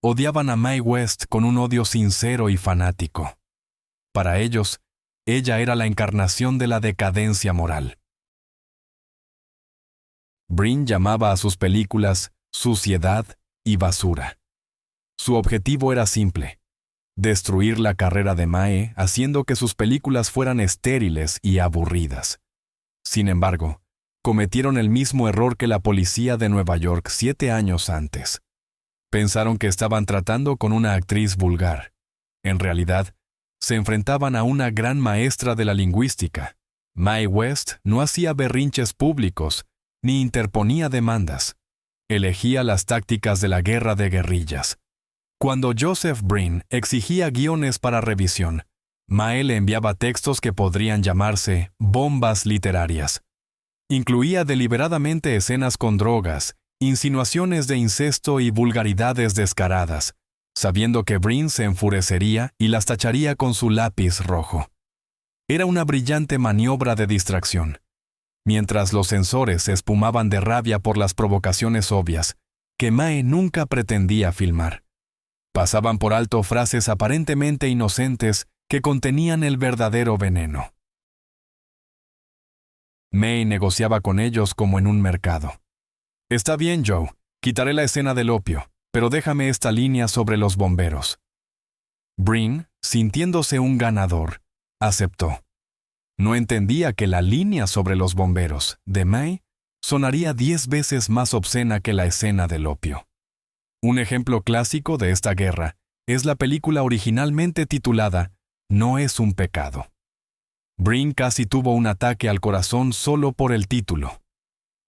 odiaban a Mae West con un odio sincero y fanático. Para ellos, ella era la encarnación de la decadencia moral. Breen llamaba a sus películas suciedad y basura. Su objetivo era simple: destruir la carrera de Mae haciendo que sus películas fueran estériles y aburridas. Sin embargo, cometieron el mismo error que la policía de Nueva York 7 años antes. Pensaron que estaban tratando con una actriz vulgar. En realidad, se enfrentaban a una gran maestra de la lingüística. Mae West no hacía berrinches públicos ni interponía demandas. Elegía las tácticas de la guerra de guerrillas. Cuando Joseph Breen exigía guiones para revisión, Mae le enviaba textos que podrían llamarse bombas literarias. Incluía deliberadamente escenas con drogas, insinuaciones de incesto y vulgaridades descaradas, sabiendo que Breen se enfurecería y las tacharía con su lápiz rojo. Era una brillante maniobra de distracción. Mientras los censores se espumaban de rabia por las provocaciones obvias, que Mae nunca pretendía filmar. Pasaban por alto frases aparentemente inocentes que contenían el verdadero veneno. Mae negociaba con ellos como en un mercado. «Está bien, Joe, quitaré la escena del opio, pero déjame esta línea sobre los bomberos». Breen, sintiéndose un ganador, aceptó. No entendía que la línea sobre los bomberos de Mae sonaría 10 veces más obscena que la escena del opio. Un ejemplo clásico de esta guerra es la película originalmente titulada No es un pecado. Breen casi tuvo un ataque al corazón solo por el título.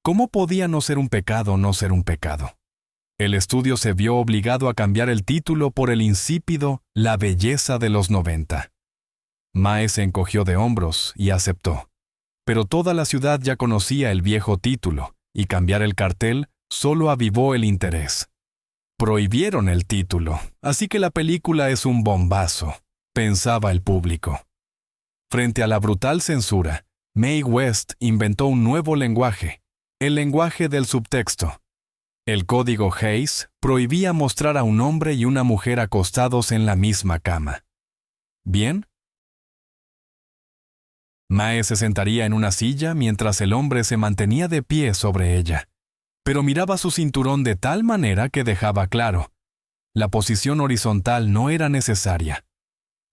¿Cómo podía no ser un pecado no ser un pecado? El estudio se vio obligado a cambiar el título por el insípido La belleza de los 90. Mae se encogió de hombros y aceptó. Pero toda la ciudad ya conocía el viejo título, y cambiar el cartel solo avivó el interés. Prohibieron el título, así que la película es un bombazo, pensaba el público. Frente a la brutal censura, Mae West inventó un nuevo lenguaje, el lenguaje del subtexto. El código Hays prohibía mostrar a un hombre y una mujer acostados en la misma cama. ¿Bien? Mae se sentaría en una silla mientras el hombre se mantenía de pie sobre ella, pero miraba su cinturón de tal manera que dejaba claro: la posición horizontal no era necesaria.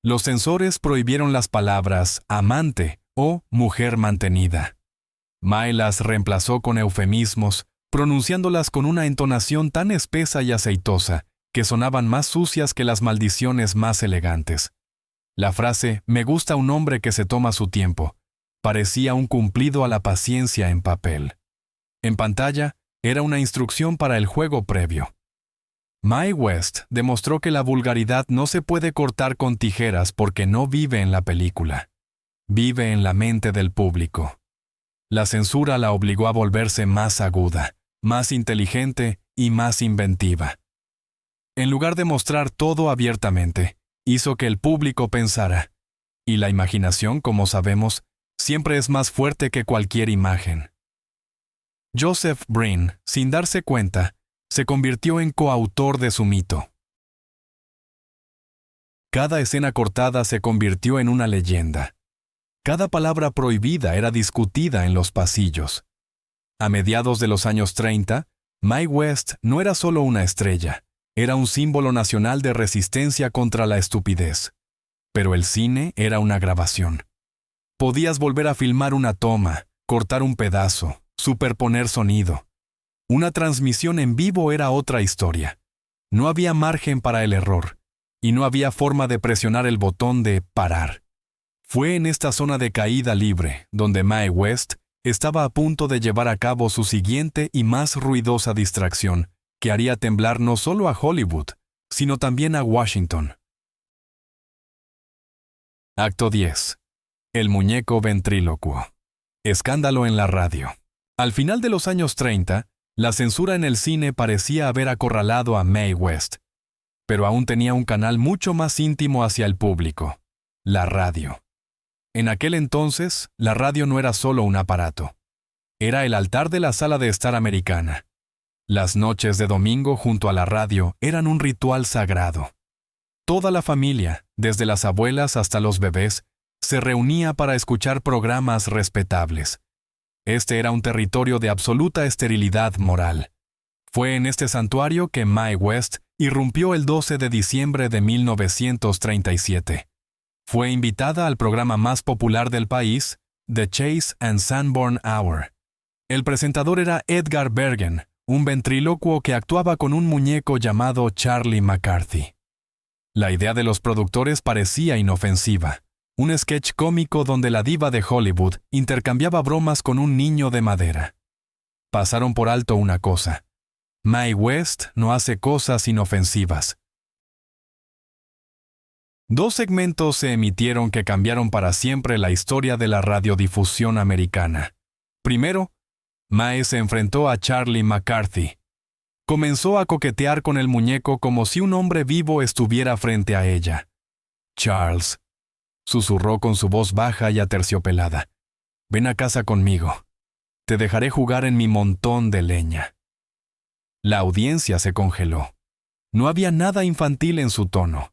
Los censores prohibieron las palabras amante o mujer mantenida. Mae las reemplazó con eufemismos, pronunciándolas con una entonación tan espesa y aceitosa que sonaban más sucias que las maldiciones más elegantes. La frase «me gusta un hombre que se toma su tiempo» parecía un cumplido a la paciencia en papel. En pantalla, era una instrucción para el juego previo. Mae West demostró que la vulgaridad no se puede cortar con tijeras porque no vive en la película. Vive en la mente del público. La censura la obligó a volverse más aguda, más inteligente y más inventiva. En lugar de mostrar todo abiertamente, hizo que el público pensara. Y la imaginación, como sabemos, siempre es más fuerte que cualquier imagen. Joseph Breen, sin darse cuenta, se convirtió en coautor de su mito. Cada escena cortada se convirtió en una leyenda. Cada palabra prohibida era discutida en los pasillos. A mediados de los años 30, Mae West no era solo una estrella, era un símbolo nacional de resistencia contra la estupidez. Pero el cine era una grabación. Podías volver a filmar una toma, cortar un pedazo, superponer sonido. Una transmisión en vivo era otra historia. No había margen para el error, y no había forma de presionar el botón de parar. Fue en esta zona de caída libre donde Mae West estaba a punto de llevar a cabo su siguiente y más ruidosa distracción, que haría temblar no solo a Hollywood, sino también a Washington. Acto 10. El muñeco ventrílocuo. Escándalo en la radio. Al final de los años 30, la censura en el cine parecía haber acorralado a Mae West, pero aún tenía un canal mucho más íntimo hacia el público: la radio. En aquel entonces, la radio no era solo un aparato. Era el altar de la sala de estar americana. Las noches de domingo junto a la radio eran un ritual sagrado. Toda la familia, desde las abuelas hasta los bebés, se reunía para escuchar programas respetables. Este era un territorio de absoluta esterilidad moral. Fue en este santuario que Mae West irrumpió el 12 de diciembre de 1937. Fue invitada al programa más popular del país, The Chase and Sanborn Hour. El presentador era Edgar Bergen, un ventrílocuo que actuaba con un muñeco llamado Charlie McCarthy. La idea de los productores parecía inofensiva. Un sketch cómico donde la diva de Hollywood intercambiaba bromas con un niño de madera. Pasaron por alto una cosa: Mae West no hace cosas inofensivas. 2 segmentos se emitieron que cambiaron para siempre la historia de la radiodifusión americana. Primero, Mae se enfrentó a Charlie McCarthy. Comenzó a coquetear con el muñeco como si un hombre vivo estuviera frente a ella. «Charles», susurró con su voz baja y aterciopelada, «ven a casa conmigo. Te dejaré jugar en mi montón de leña». La audiencia se congeló. No había nada infantil en su tono.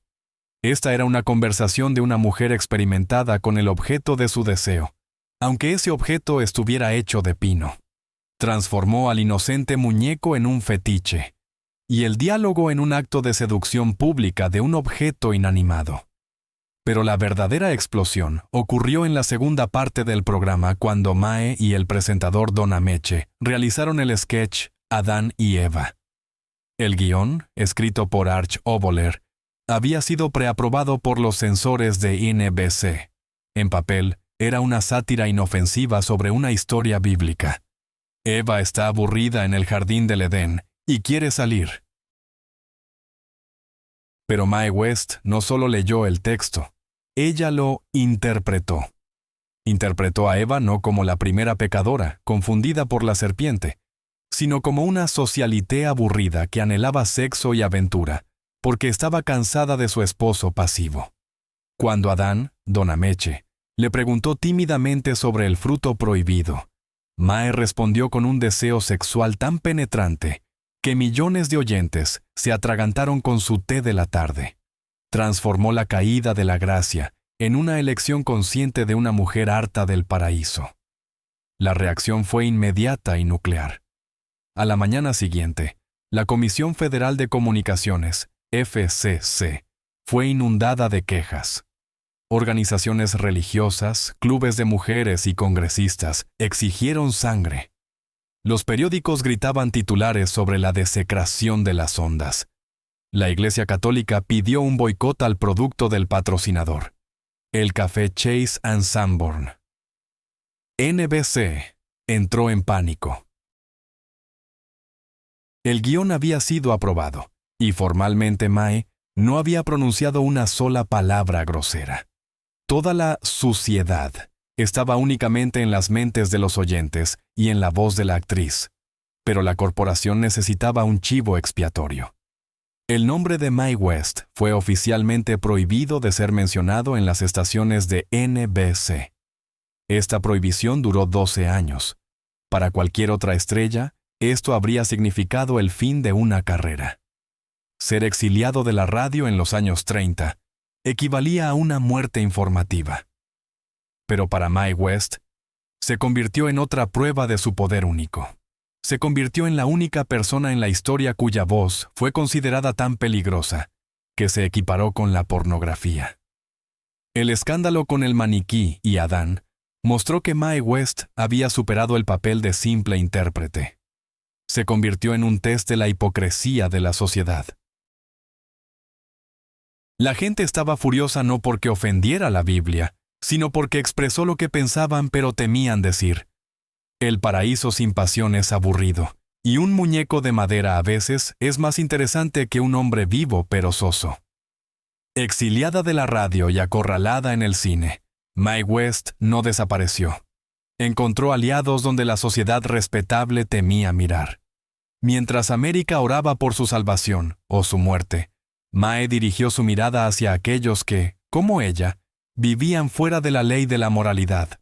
Esta era una conversación de una mujer experimentada con el objeto de su deseo, aunque ese objeto estuviera hecho de pino. Transformó al inocente muñeco en un fetiche, y el diálogo en un acto de seducción pública de un objeto inanimado. Pero la verdadera explosión ocurrió en la segunda parte del programa cuando Mae y el presentador Don Ameche realizaron el sketch Adán y Eva. El guión, escrito por Arch Oboler, había sido preaprobado por los censores de NBC. En papel, era una sátira inofensiva sobre una historia bíblica. Eva está aburrida en el jardín del Edén y quiere salir. Pero Mae West no solo leyó el texto, ella lo interpretó. Interpretó a Eva no como la primera pecadora, confundida por la serpiente, sino como una socialité aburrida que anhelaba sexo y aventura, porque estaba cansada de su esposo pasivo. Cuando Adán, Don Ameche, le preguntó tímidamente sobre el fruto prohibido, Mae respondió con un deseo sexual tan penetrante que millones de oyentes se atragantaron con su té de la tarde. Transformó la caída de la gracia en una elección consciente de una mujer harta del paraíso. La reacción fue inmediata y nuclear. A la mañana siguiente, la Comisión Federal de Comunicaciones, FCC, fue inundada de quejas. Organizaciones religiosas, clubes de mujeres y congresistas exigieron sangre. Los periódicos gritaban titulares sobre la desecración de las ondas. La Iglesia Católica pidió un boicot al producto del patrocinador, el café Chase & Sanborn. NBC entró en pánico. El guión había sido aprobado, y formalmente Mae no había pronunciado una sola palabra grosera. Toda la suciedad estaba únicamente en las mentes de los oyentes y en la voz de la actriz, pero la corporación necesitaba un chivo expiatorio. El nombre de Mae West fue oficialmente prohibido de ser mencionado en las estaciones de NBC. Esta prohibición duró 12 años. Para cualquier otra estrella, esto habría significado el fin de una carrera. Ser exiliado de la radio en los años 30 equivalía a una muerte informativa. Pero para Mae West, se convirtió en otra prueba de su poder único. Se convirtió en la única persona en la historia cuya voz fue considerada tan peligrosa que se equiparó con la pornografía. El escándalo con el maniquí y Adán mostró que Mae West había superado el papel de simple intérprete. Se convirtió en un test de la hipocresía de la sociedad. La gente estaba furiosa no porque ofendiera la Biblia, sino porque expresó lo que pensaban pero temían decir. El paraíso sin pasión es aburrido, y un muñeco de madera a veces es más interesante que un hombre vivo pero soso. Exiliada de la radio y acorralada en el cine, Mae West no desapareció. Encontró aliados donde la sociedad respetable temía mirar. Mientras América oraba por su salvación o su muerte, Mae dirigió su mirada hacia aquellos que, como ella, vivían fuera de la ley de la moralidad.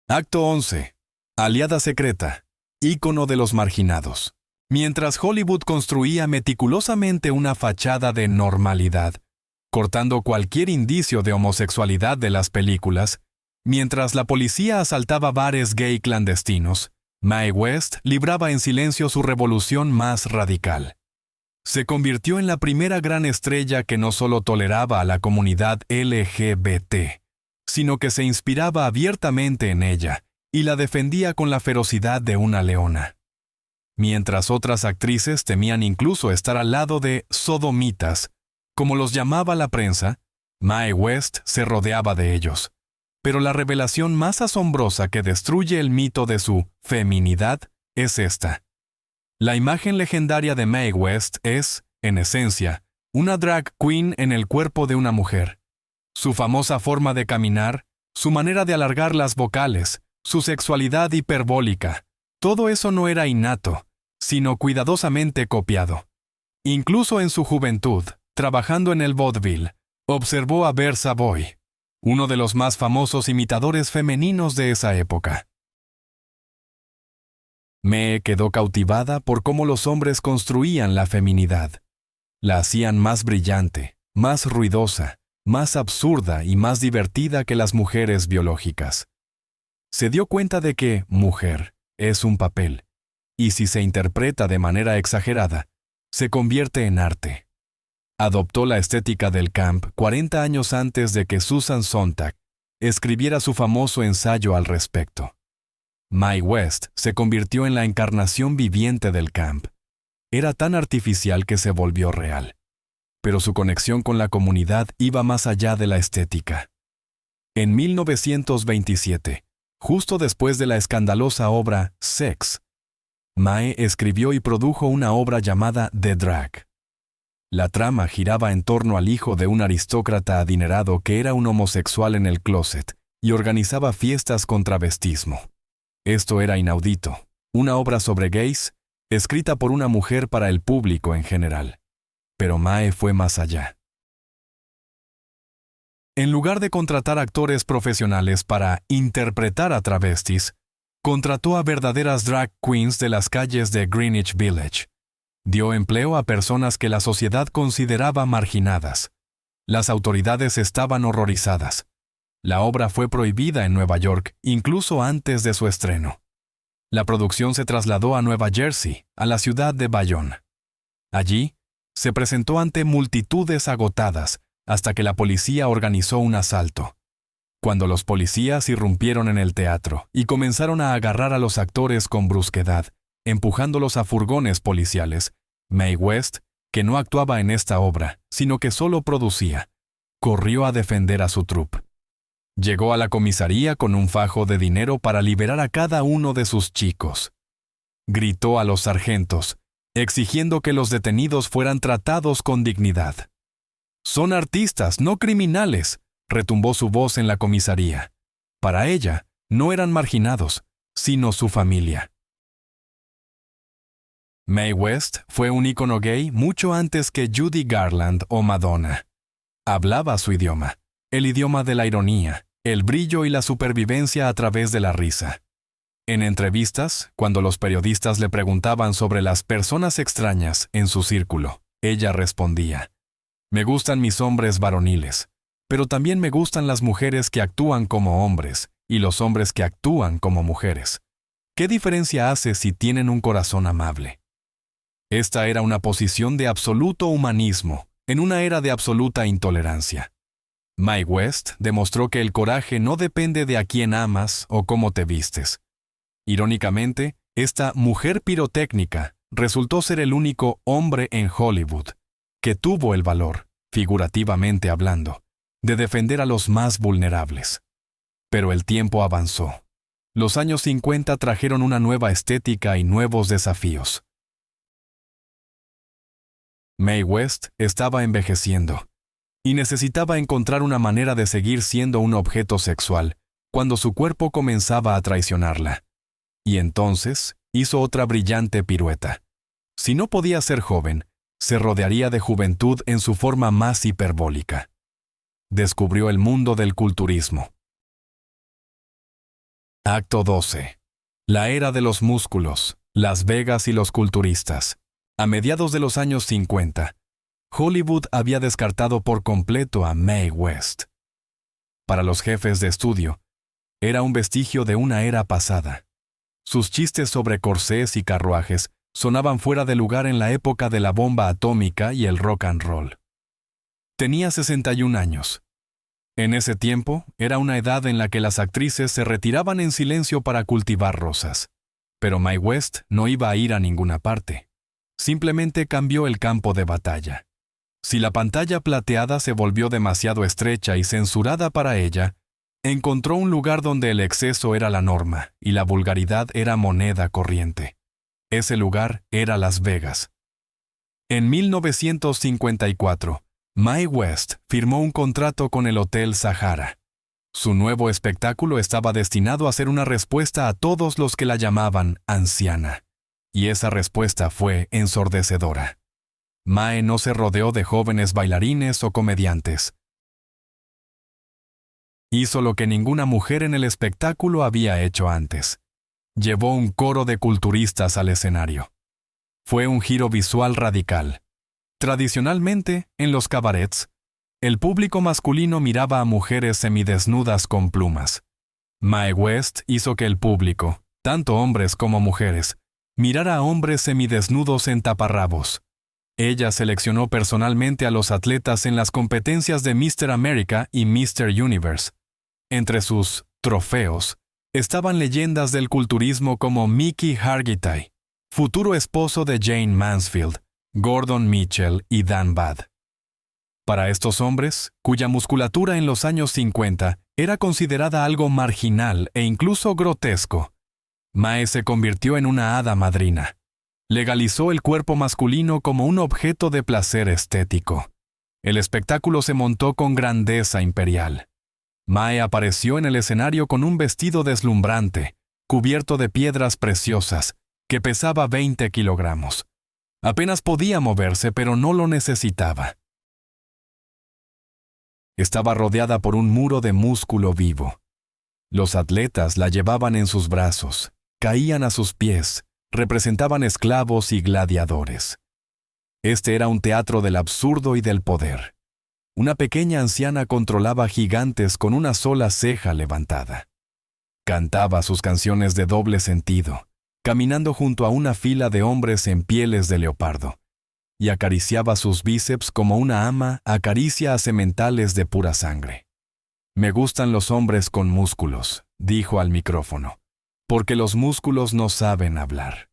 Acto 11. Aliada secreta, ícono de los marginados. Mientras Hollywood construía meticulosamente una fachada de normalidad, cortando cualquier indicio de homosexualidad de las películas, mientras la policía asaltaba bares gay clandestinos, Mae West libraba en silencio su revolución más radical. Se convirtió en la primera gran estrella que no solo toleraba a la comunidad LGBT, sino que se inspiraba abiertamente en ella y la defendía con la ferocidad de una leona. Mientras otras actrices temían incluso estar al lado de sodomitas, como los llamaba la prensa, Mae West se rodeaba de ellos. Pero la revelación más asombrosa que destruye el mito de su feminidad es esta. La imagen legendaria de Mae West es, en esencia, una drag queen en el cuerpo de una mujer. Su famosa forma de caminar, su manera de alargar las vocales, su sexualidad hiperbólica, todo eso no era innato, sino cuidadosamente copiado. Incluso en su juventud, trabajando en el vaudeville, observó a Berthe Savoy, uno de los más famosos imitadores femeninos de esa época. Mae quedó cautivada por cómo los hombres construían la feminidad. La hacían más brillante, más ruidosa, más absurda y más divertida que las mujeres biológicas. Se dio cuenta de que mujer es un papel, y si se interpreta de manera exagerada, se convierte en arte. Adoptó la estética del camp 40 años antes de que Susan Sontag escribiera su famoso ensayo al respecto. Mae West se convirtió en la encarnación viviente del camp. Era tan artificial que se volvió real. Pero su conexión con la comunidad iba más allá de la estética. En 1927, justo después de la escandalosa obra Sex, Mae escribió y produjo una obra llamada The Drag. La trama giraba en torno al hijo de un aristócrata adinerado que era un homosexual en el closet y organizaba fiestas con travestismo. Esto era inaudito, una obra sobre gays, escrita por una mujer para el público en general. Pero Mae fue más allá. En lugar de contratar actores profesionales para interpretar a travestis, contrató a verdaderas drag queens de las calles de Greenwich Village. Dio empleo a personas que la sociedad consideraba marginadas. Las autoridades estaban horrorizadas. La obra fue prohibida en Nueva York, incluso antes de su estreno. La producción se trasladó a Nueva Jersey, a la ciudad de Bayonne. Allí, se presentó ante multitudes agotadas, hasta que la policía organizó un asalto. Cuando los policías irrumpieron en el teatro y comenzaron a agarrar a los actores con brusquedad, empujándolos a furgones policiales, Mae West, que no actuaba en esta obra, sino que solo producía, corrió a defender a su troupe. Llegó a la comisaría con un fajo de dinero para liberar a cada uno de sus chicos. Gritó a los sargentos, exigiendo que los detenidos fueran tratados con dignidad. «Son artistas, no criminales», retumbó su voz en la comisaría. Para ella, no eran marginados, sino su familia. Mae West fue un ícono gay mucho antes que Judy Garland o Madonna. Hablaba su idioma, el idioma de la ironía, el brillo y la supervivencia a través de la risa. En entrevistas, cuando los periodistas le preguntaban sobre las personas extrañas en su círculo, ella respondía: «Me gustan mis hombres varoniles, pero también me gustan las mujeres que actúan como hombres y los hombres que actúan como mujeres. ¿Qué diferencia hace si tienen un corazón amable?». Esta era una posición de absoluto humanismo, en una era de absoluta intolerancia. Mae West demostró que el coraje no depende de a quién amas o cómo te vistes. Irónicamente, esta mujer pirotécnica resultó ser el único hombre en Hollywood que tuvo el valor, figurativamente hablando, de defender a los más vulnerables. Pero el tiempo avanzó. Los años 50 trajeron una nueva estética y nuevos desafíos. Mae West estaba envejeciendo y necesitaba encontrar una manera de seguir siendo un objeto sexual cuando su cuerpo comenzaba a traicionarla. Y entonces hizo otra brillante pirueta. Si no podía ser joven, se rodearía de juventud en su forma más hiperbólica. Descubrió el mundo del culturismo. Acto 12. La era de los músculos, Las Vegas y los culturistas. A mediados de los años 50, Hollywood había descartado por completo a Mae West. Para los jefes de estudio, era un vestigio de una era pasada. Sus chistes sobre corsés y carruajes sonaban fuera de lugar en la época de la bomba atómica y el rock and roll. Tenía 61 años. En ese tiempo, era una edad en la que las actrices se retiraban en silencio para cultivar rosas. Pero Mae West no iba a ir a ninguna parte. Simplemente cambió el campo de batalla. Si la pantalla plateada se volvió demasiado estrecha y censurada para ella, encontró un lugar donde el exceso era la norma y la vulgaridad era moneda corriente. Ese lugar era Las Vegas. En 1954, Mae West firmó un contrato con el Hotel Sahara. Su nuevo espectáculo estaba destinado a ser una respuesta a todos los que la llamaban anciana. Y esa respuesta fue ensordecedora. Mae no se rodeó de jóvenes bailarines o comediantes. Hizo lo que ninguna mujer en el espectáculo había hecho antes. Llevó un coro de culturistas al escenario. Fue un giro visual radical. Tradicionalmente, en los cabarets, el público masculino miraba a mujeres semidesnudas con plumas. Mae West hizo que el público, tanto hombres como mujeres, mirara a hombres semidesnudos en taparrabos. Ella seleccionó personalmente a los atletas en las competencias de Mr. America y Mr. Universe. Entre sus trofeos estaban leyendas del culturismo como Mickey Hargitay, futuro esposo de Jane Mansfield, Gordon Mitchell y Dan Badd. Para estos hombres, cuya musculatura en los años 50 era considerada algo marginal e incluso grotesco, Mae se convirtió en una hada madrina. Legalizó el cuerpo masculino como un objeto de placer estético. El espectáculo se montó con grandeza imperial. Mae apareció en el escenario con un vestido deslumbrante, cubierto de piedras preciosas, que pesaba 20 kilogramos. Apenas podía moverse, pero no lo necesitaba. Estaba rodeada por un muro de músculo vivo. Los atletas la llevaban en sus brazos, caían a sus pies, representaban esclavos y gladiadores. Este era un teatro del absurdo y del poder. Una pequeña anciana controlaba gigantes con una sola ceja levantada. Cantaba sus canciones de doble sentido, caminando junto a una fila de hombres en pieles de leopardo, y acariciaba sus bíceps como una ama acaricia a sementales de pura sangre. «Me gustan los hombres con músculos», dijo al micrófono, «porque los músculos no saben hablar».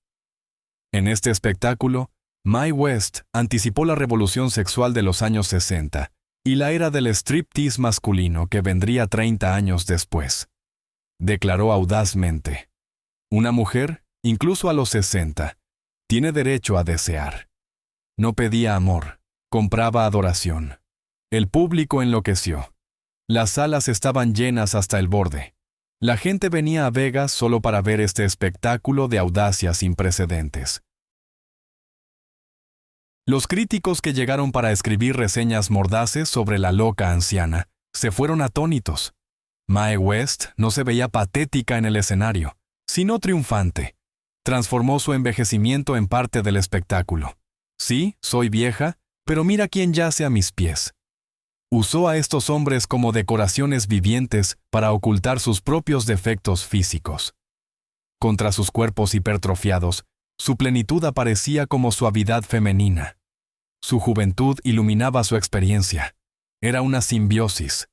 En este espectáculo, Mae West anticipó la revolución sexual de los años 60 y la era del striptease masculino que vendría 30 años después. Declaró audazmente: «Una mujer, incluso a los 60, tiene derecho a desear». No pedía amor, compraba adoración. El público enloqueció. Las salas estaban llenas hasta el borde. La gente venía a Vegas solo para ver este espectáculo de audacia sin precedentes. Los críticos que llegaron para escribir reseñas mordaces sobre la loca anciana se fueron atónitos. Mae West no se veía patética en el escenario, sino triunfante. Transformó su envejecimiento en parte del espectáculo. «Sí, soy vieja, pero mira quién yace a mis pies». Usó a estos hombres como decoraciones vivientes para ocultar sus propios defectos físicos. Contra sus cuerpos hipertrofiados, su plenitud aparecía como suavidad femenina. Su juventud iluminaba su experiencia. Era una simbiosis.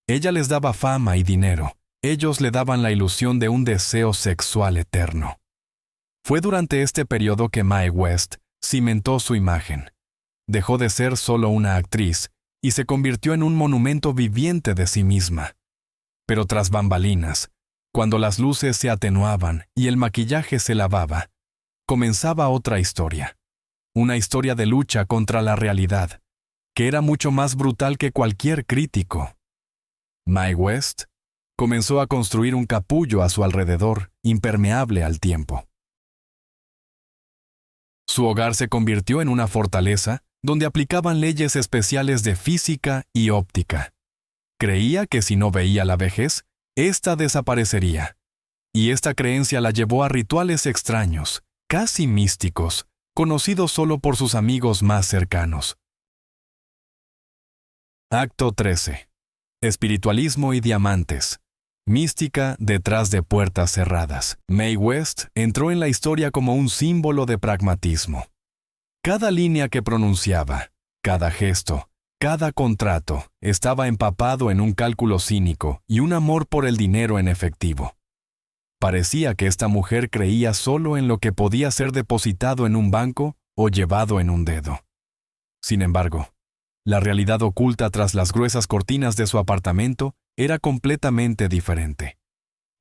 Ella les daba fama y dinero. Ellos le daban la ilusión de un deseo sexual eterno. Fue durante este periodo que Mae West cimentó su imagen. Dejó de ser solo una actriz y se convirtió en un monumento viviente de sí misma. Pero tras bambalinas, cuando las luces se atenuaban y el maquillaje se lavaba, comenzaba otra historia. Una historia de lucha contra la realidad, que era mucho más brutal que cualquier crítico. Mae West comenzó a construir un capullo a su alrededor, impermeable al tiempo. Su hogar se convirtió en una fortaleza donde aplicaban leyes especiales de física y óptica. Creía que si no veía la vejez, ésta desaparecería. Y esta creencia la llevó a rituales extraños, casi místicos, conocidos solo por sus amigos más cercanos. Acto 13. Espiritualismo y diamantes. Mística detrás de puertas cerradas. Mae West entró en la historia como un símbolo de pragmatismo. Cada línea que pronunciaba, cada gesto, cada contrato estaba empapado en un cálculo cínico y un amor por el dinero en efectivo. Parecía que esta mujer creía solo en lo que podía ser depositado en un banco o llevado en un dedo. Sin embargo, la realidad oculta tras las gruesas cortinas de su apartamento era completamente diferente.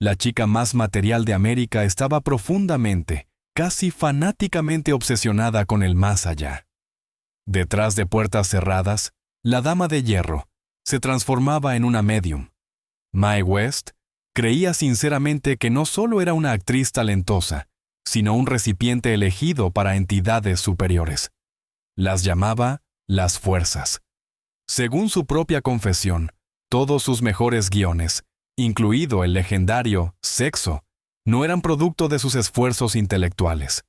La chica más material de América estaba profundamente, casi fanáticamente obsesionada con el más allá. Detrás de puertas cerradas, la Dama de Hierro se transformaba en una medium. Mae West creía sinceramente que no solo era una actriz talentosa, sino un recipiente elegido para entidades superiores. Las llamaba las fuerzas. Según su propia confesión, todos sus mejores guiones, incluido el legendario Sexo, no eran producto de sus esfuerzos intelectuales.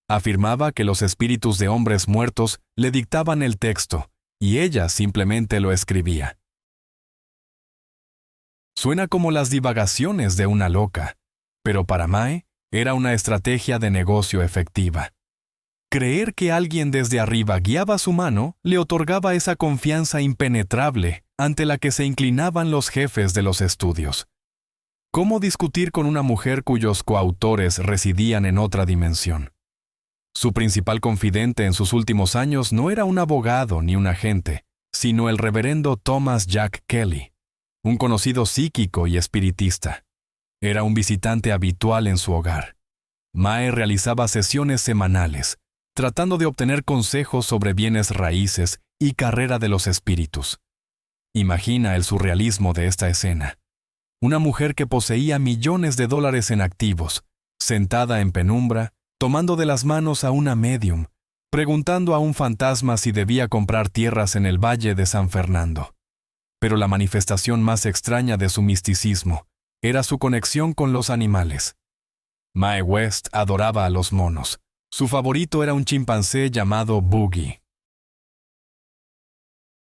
Afirmaba que los espíritus de hombres muertos le dictaban el texto, y ella simplemente lo escribía. Suena como las divagaciones de una loca, pero para Mae era una estrategia de negocio efectiva. Creer que alguien desde arriba guiaba su mano le otorgaba esa confianza impenetrable ante la que se inclinaban los jefes de los estudios. ¿Cómo discutir con una mujer cuyos coautores residían en otra dimensión? Su principal confidente en sus últimos años no era un abogado ni un agente, sino el reverendo Thomas Jack Kelly, un conocido psíquico y espiritista. Era un visitante habitual en su hogar. Mae realizaba sesiones semanales, tratando de obtener consejos sobre bienes raíces y carrera de los espíritus. Imagina el surrealismo de esta escena. Una mujer que poseía millones de dólares en activos, sentada en penumbra, tomando de las manos a una medium, preguntando a un fantasma si debía comprar tierras en el Valle de San Fernando. Pero la manifestación más extraña de su misticismo era su conexión con los animales. Mae West adoraba a los monos. Su favorito era un chimpancé llamado Boogie.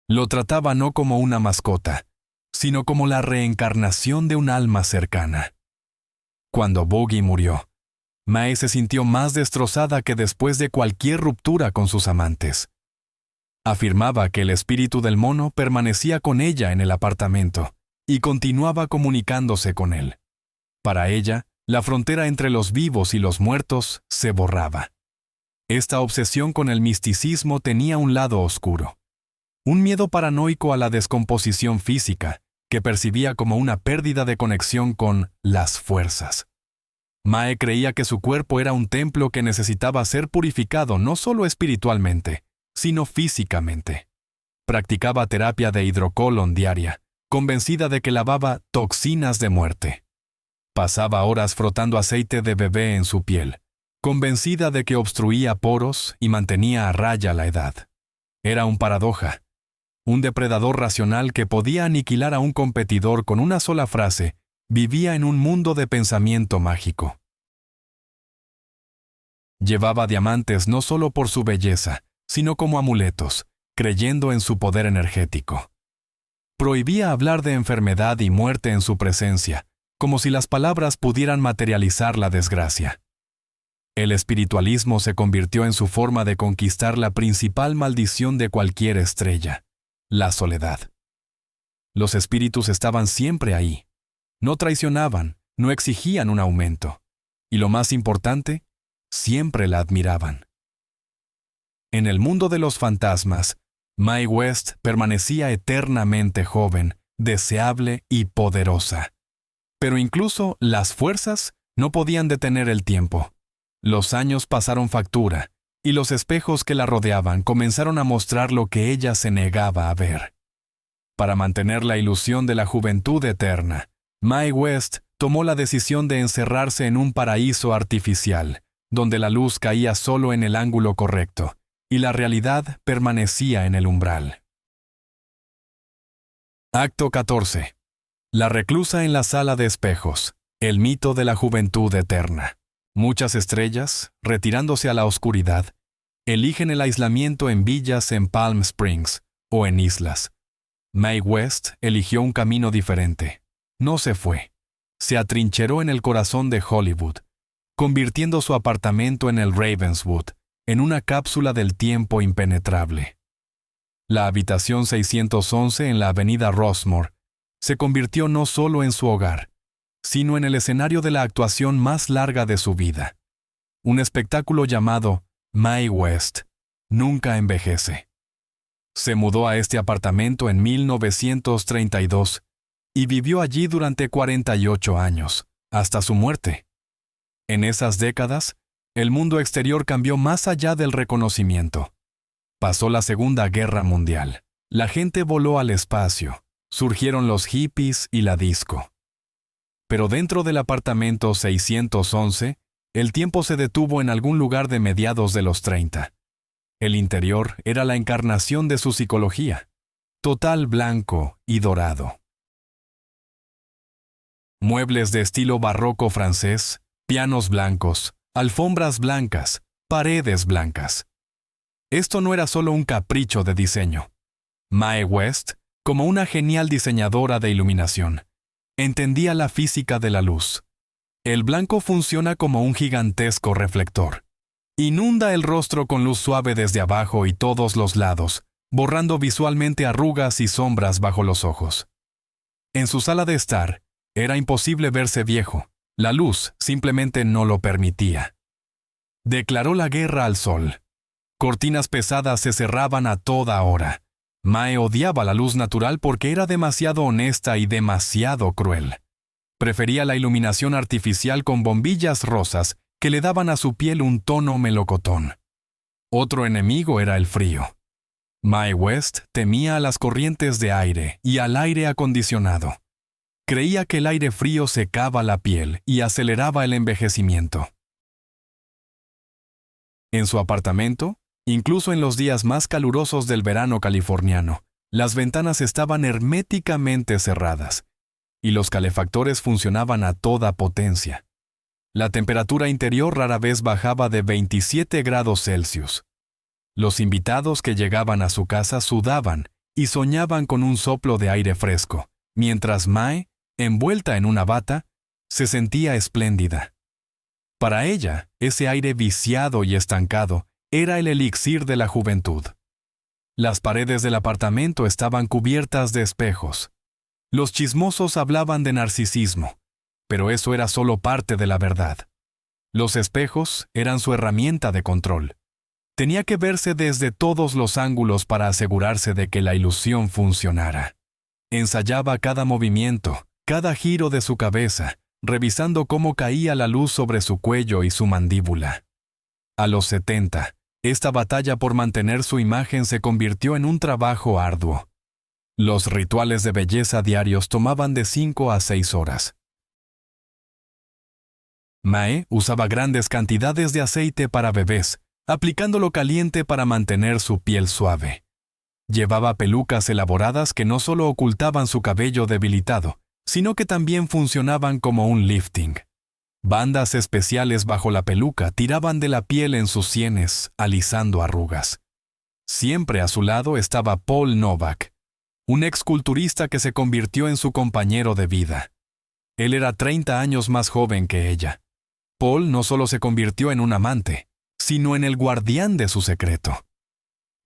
Lo trataba no como una mascota, sino como la reencarnación de un alma cercana. Cuando Boogie murió, Mae se sintió más destrozada que después de cualquier ruptura con sus amantes. Afirmaba que el espíritu del mono permanecía con ella en el apartamento y continuaba comunicándose con él. Para ella, la frontera entre los vivos y los muertos se borraba. Esta obsesión con el misticismo tenía un lado oscuro. Un miedo paranoico a la descomposición física, que percibía como una pérdida de conexión con las fuerzas. Mae creía que su cuerpo era un templo que necesitaba ser purificado no solo espiritualmente, sino físicamente. Practicaba terapia de hidrocolon diaria, convencida de que lavaba toxinas de muerte. Pasaba horas frotando aceite de bebé en su piel, convencida de que obstruía poros y mantenía a raya la edad. Era un paradoja. Un depredador racional que podía aniquilar a un competidor con una sola frase, vivía en un mundo de pensamiento mágico. Llevaba diamantes no solo por su belleza, sino como amuletos, creyendo en su poder energético. Prohibía hablar de enfermedad y muerte en su presencia, como si las palabras pudieran materializar la desgracia. El espiritualismo se convirtió en su forma de conquistar la principal maldición de cualquier estrella, la soledad. Los espíritus estaban siempre ahí. No traicionaban, no exigían un aumento. Y lo más importante, siempre la admiraban. En el mundo de los fantasmas, Mae West permanecía eternamente joven, deseable y poderosa. Pero incluso las fuerzas no podían detener el tiempo. Los años pasaron factura, y los espejos que la rodeaban comenzaron a mostrar lo que ella se negaba a ver. Para mantener la ilusión de la juventud eterna, Mae West tomó la decisión de encerrarse en un paraíso artificial, donde la luz caía solo en el ángulo correcto, y la realidad permanecía en el umbral. Acto 14. La reclusa en la sala de espejos, el mito de la juventud eterna. Muchas estrellas, retirándose a la oscuridad, eligen el aislamiento en villas en Palm Springs o en islas. Mae West eligió un camino diferente. No se fue. Se atrincheró en el corazón de Hollywood, convirtiendo su apartamento en el Ravenswood, en una cápsula del tiempo impenetrable. La habitación 611 en la avenida Rossmore se convirtió no solo en su hogar, sino en el escenario de la actuación más larga de su vida. Un espectáculo llamado Mae West nunca envejece. Se mudó a este apartamento en 1932 y vivió allí durante 48 años, hasta su muerte. En esas décadas, el mundo exterior cambió más allá del reconocimiento. Pasó la Segunda Guerra Mundial. La gente voló al espacio. Surgieron los hippies y la disco. Pero dentro del apartamento 611, el tiempo se detuvo en algún lugar de mediados de los 30. El interior era la encarnación de su psicología, total blanco y dorado. Muebles de estilo barroco francés, pianos blancos, alfombras blancas, paredes blancas. Esto no era solo un capricho de diseño. Mae West, como una genial diseñadora de iluminación, entendía la física de la luz. El blanco funciona como un gigantesco reflector. Inunda el rostro con luz suave desde abajo y todos los lados, borrando visualmente arrugas y sombras bajo los ojos. En su sala de estar, era imposible verse viejo. La luz simplemente no lo permitía. Declaró la guerra al sol. Cortinas pesadas se cerraban a toda hora. Mae odiaba la luz natural porque era demasiado honesta y demasiado cruel. Prefería la iluminación artificial con bombillas rosas que le daban a su piel un tono melocotón. Otro enemigo era el frío. Mae West temía a las corrientes de aire y al aire acondicionado. Creía que el aire frío secaba la piel y aceleraba el envejecimiento. En su apartamento, incluso en los días más calurosos del verano californiano, las ventanas estaban herméticamente cerradas y los calefactores funcionaban a toda potencia. La temperatura interior rara vez bajaba de 27 grados Celsius. Los invitados que llegaban a su casa sudaban y soñaban con un soplo de aire fresco, mientras Mae, envuelta en una bata, se sentía espléndida. Para ella, ese aire viciado y estancado era el elixir de la juventud. Las paredes del apartamento estaban cubiertas de espejos. Los chismosos hablaban de narcisismo, pero eso era solo parte de la verdad. Los espejos eran su herramienta de control. Tenía que verse desde todos los ángulos para asegurarse de que la ilusión funcionara. Ensayaba cada movimiento, cada giro de su cabeza, revisando cómo caía la luz sobre su cuello y su mandíbula. A los 70, esta batalla por mantener su imagen se convirtió en un trabajo arduo. Los rituales de belleza diarios tomaban de 5 a 6 horas. Mae usaba grandes cantidades de aceite para bebés, aplicándolo caliente para mantener su piel suave. Llevaba pelucas elaboradas que no solo ocultaban su cabello debilitado, sino que también funcionaban como un lifting. Bandas especiales bajo la peluca tiraban de la piel en sus sienes, alisando arrugas. Siempre a su lado estaba Paul Novak, un exculturista que se convirtió en su compañero de vida. Él era 30 años más joven que ella. Paul no solo se convirtió en un amante, sino en el guardián de su secreto.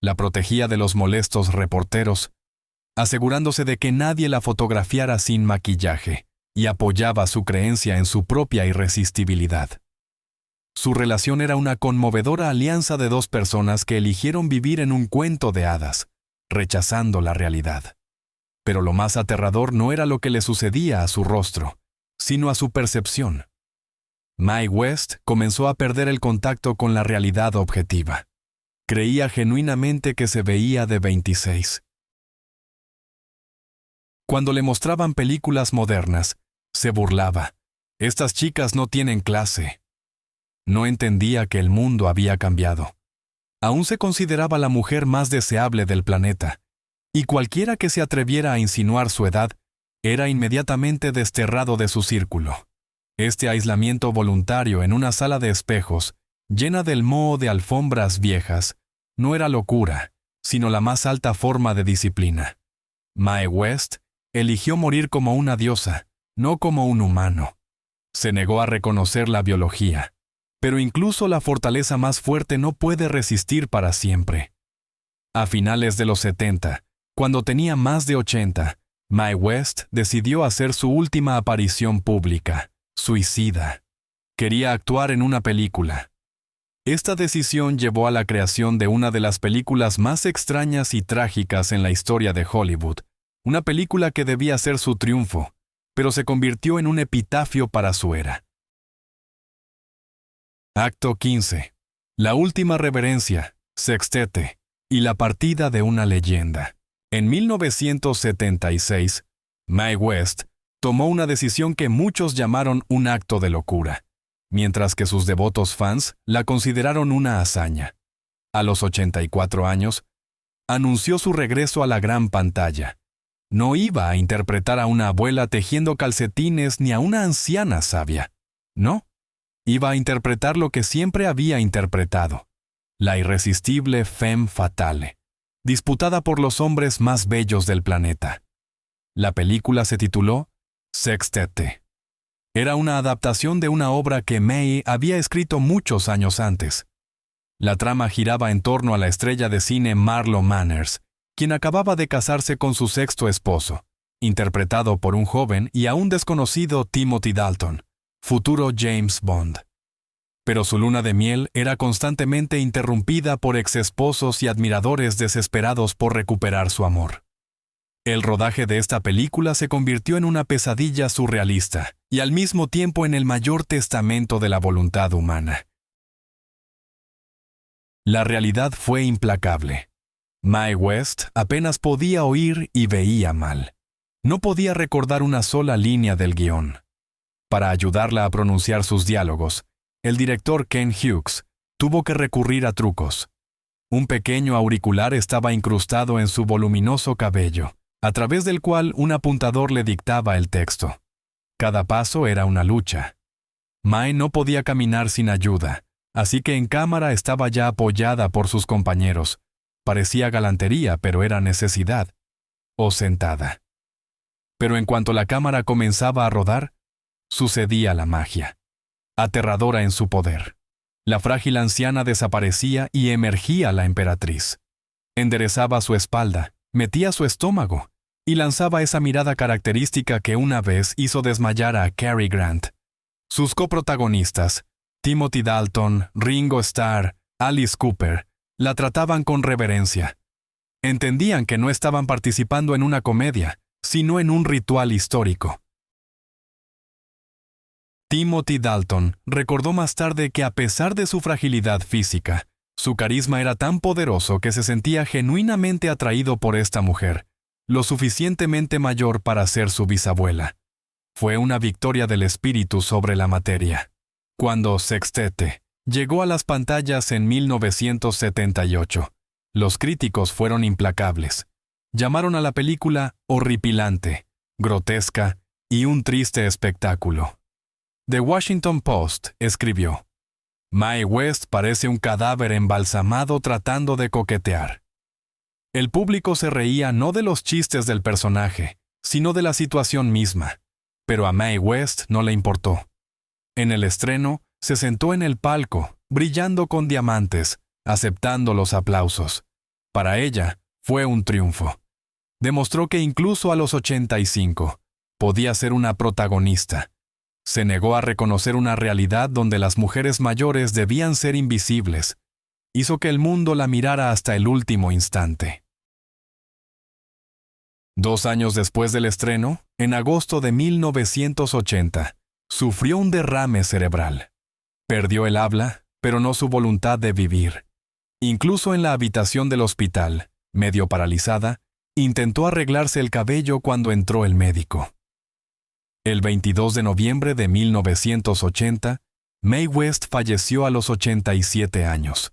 La protegía de los molestos reporteros, asegurándose de que nadie la fotografiara sin maquillaje, y apoyaba su creencia en su propia irresistibilidad. Su relación era una conmovedora alianza de dos personas que eligieron vivir en un cuento de hadas, rechazando la realidad. Pero lo más aterrador no era lo que le sucedía a su rostro, sino a su percepción. Mae West comenzó a perder el contacto con la realidad objetiva. Creía genuinamente que se veía de 26. Cuando le mostraban películas modernas, se burlaba. Estas chicas no tienen clase. No entendía que el mundo había cambiado. Aún se consideraba la mujer más deseable del planeta, y cualquiera que se atreviera a insinuar su edad era inmediatamente desterrado de su círculo. Este aislamiento voluntario en una sala de espejos, llena del moho de alfombras viejas, no era locura, sino la más alta forma de disciplina. Mae West eligió morir como una diosa, no como un humano. Se negó a reconocer la biología, pero incluso la fortaleza más fuerte no puede resistir para siempre. A finales de los 70, cuando tenía más de 80, Mae West decidió hacer su última aparición pública, suicida. Quería actuar en una película. Esta decisión llevó a la creación de una de las películas más extrañas y trágicas en la historia de Hollywood, una película que debía ser su triunfo, pero se convirtió en un epitafio para su era. Acto 15. La última reverencia, sextete, y la partida de una leyenda. En 1976, Mae West tomó una decisión que muchos llamaron un acto de locura, mientras que sus devotos fans la consideraron una hazaña. A los 84 años, anunció su regreso a la gran pantalla. No iba a interpretar a una abuela tejiendo calcetines ni a una anciana sabia. No, iba a interpretar lo que siempre había interpretado, la irresistible femme fatale, disputada por los hombres más bellos del planeta. La película se tituló Sextette. Era una adaptación de una obra que Mae había escrito muchos años antes. La trama giraba en torno a la estrella de cine Marlo Manners, quien acababa de casarse con su sexto esposo, interpretado por un joven y aún desconocido Timothy Dalton, futuro James Bond. Pero su luna de miel era constantemente interrumpida por exesposos y admiradores desesperados por recuperar su amor. El rodaje de esta película se convirtió en una pesadilla surrealista y al mismo tiempo en el mayor testamento de la voluntad humana. La realidad fue implacable. Mae West apenas podía oír y veía mal. No podía recordar una sola línea del guión. Para ayudarla a pronunciar sus diálogos, el director Ken Hughes tuvo que recurrir a trucos. Un pequeño auricular estaba incrustado en su voluminoso cabello, a través del cual un apuntador le dictaba el texto. Cada paso era una lucha. Mae no podía caminar sin ayuda, así que en cámara estaba ya apoyada por sus compañeros. Parecía galantería, pero era necesidad. O sentada. Pero en cuanto la cámara comenzaba a rodar, sucedía la magia. Aterradora en su poder. La frágil anciana desaparecía y emergía la emperatriz. Enderezaba su espalda, metía su estómago y lanzaba esa mirada característica que una vez hizo desmayar a Cary Grant. Sus coprotagonistas, Timothy Dalton, Ringo Starr, Alice Cooper, la trataban con reverencia. Entendían que no estaban participando en una comedia, sino en un ritual histórico. Timothy Dalton recordó más tarde que a pesar de su fragilidad física, su carisma era tan poderoso que se sentía genuinamente atraído por esta mujer, lo suficientemente mayor para ser su bisabuela. Fue una victoria del espíritu sobre la materia. Cuando Sextette llegó a las pantallas en 1978, los críticos fueron implacables. Llamaron a la película horripilante, grotesca y un triste espectáculo. The Washington Post escribió: Mae West parece un cadáver embalsamado tratando de coquetear. El público se reía no de los chistes del personaje, sino de la situación misma. Pero a Mae West no le importó. En el estreno, se sentó en el palco, brillando con diamantes, aceptando los aplausos. Para ella, fue un triunfo. Demostró que incluso a los 85, podía ser una protagonista. Se negó a reconocer una realidad donde las mujeres mayores debían ser invisibles. Hizo que el mundo la mirara hasta el último instante. 2 años después del estreno, en agosto de 1980, sufrió un derrame cerebral. Perdió el habla, pero no su voluntad de vivir. Incluso en la habitación del hospital, medio paralizada, intentó arreglarse el cabello cuando entró el médico. El 22 de noviembre de 1980, Mae West falleció a los 87 años.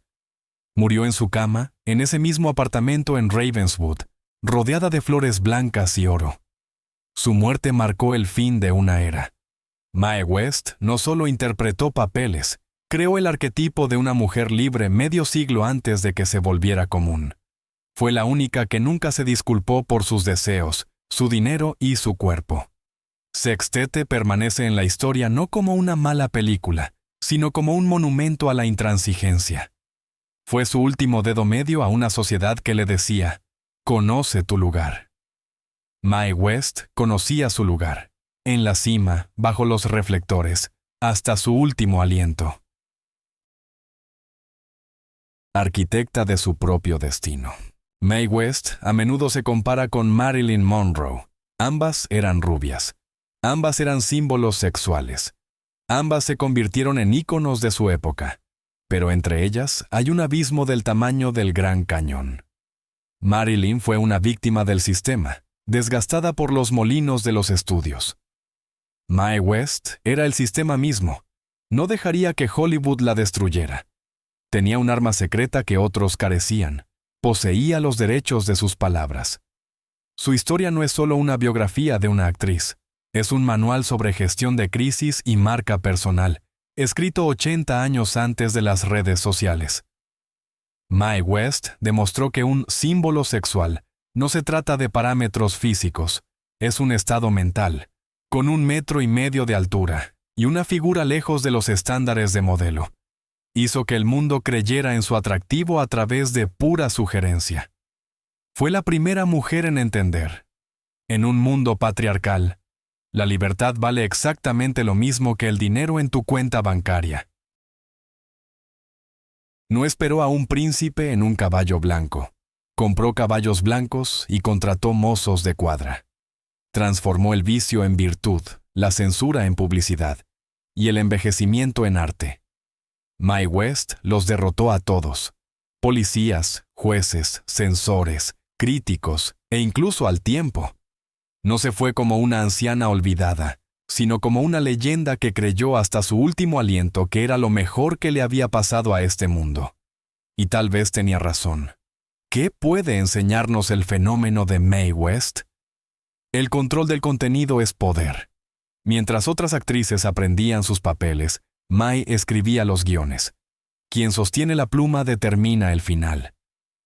Murió en su cama, en ese mismo apartamento en Ravenswood, rodeada de flores blancas y oro. Su muerte marcó el fin de una era. Mae West no solo interpretó papeles, creó el arquetipo de una mujer libre medio siglo antes de que se volviera común. Fue la única que nunca se disculpó por sus deseos, su dinero y su cuerpo. Sextette permanece en la historia no como una mala película, sino como un monumento a la intransigencia. Fue su último dedo medio a una sociedad que le decía: conoce tu lugar. Mae West conocía su lugar, en la cima, bajo los reflectores, hasta su último aliento. Arquitecta de su propio destino. Mae West a menudo se compara con Marilyn Monroe. Ambas eran rubias. Ambas eran símbolos sexuales. Ambas se convirtieron en íconos de su época. Pero entre ellas hay un abismo del tamaño del Gran Cañón. Marilyn fue una víctima del sistema, desgastada por los molinos de los estudios. Mae West era el sistema mismo. No dejaría que Hollywood la destruyera. Tenía un arma secreta que otros carecían. Poseía los derechos de sus palabras. Su historia no es solo una biografía de una actriz. Es un manual sobre gestión de crisis y marca personal, escrito 80 años antes de las redes sociales. Mae West demostró que un símbolo sexual no se trata de parámetros físicos, es un estado mental, con 1,5 metros de altura y una figura lejos de los estándares de modelo. Hizo que el mundo creyera en su atractivo a través de pura sugerencia. Fue la primera mujer en entender. En un mundo patriarcal, la libertad vale exactamente lo mismo que el dinero en tu cuenta bancaria. No esperó a un príncipe en un caballo blanco. Compró caballos blancos y contrató mozos de cuadra. Transformó el vicio en virtud, la censura en publicidad y el envejecimiento en arte. Mae West los derrotó a todos: policías, jueces, censores, críticos e incluso al tiempo. No se fue como una anciana olvidada, sino como una leyenda que creyó hasta su último aliento que era lo mejor que le había pasado a este mundo. Y tal vez tenía razón. ¿Qué puede enseñarnos el fenómeno de Mae West? El control del contenido es poder. Mientras otras actrices aprendían sus papeles, Mae escribía los guiones. Quien sostiene la pluma determina el final.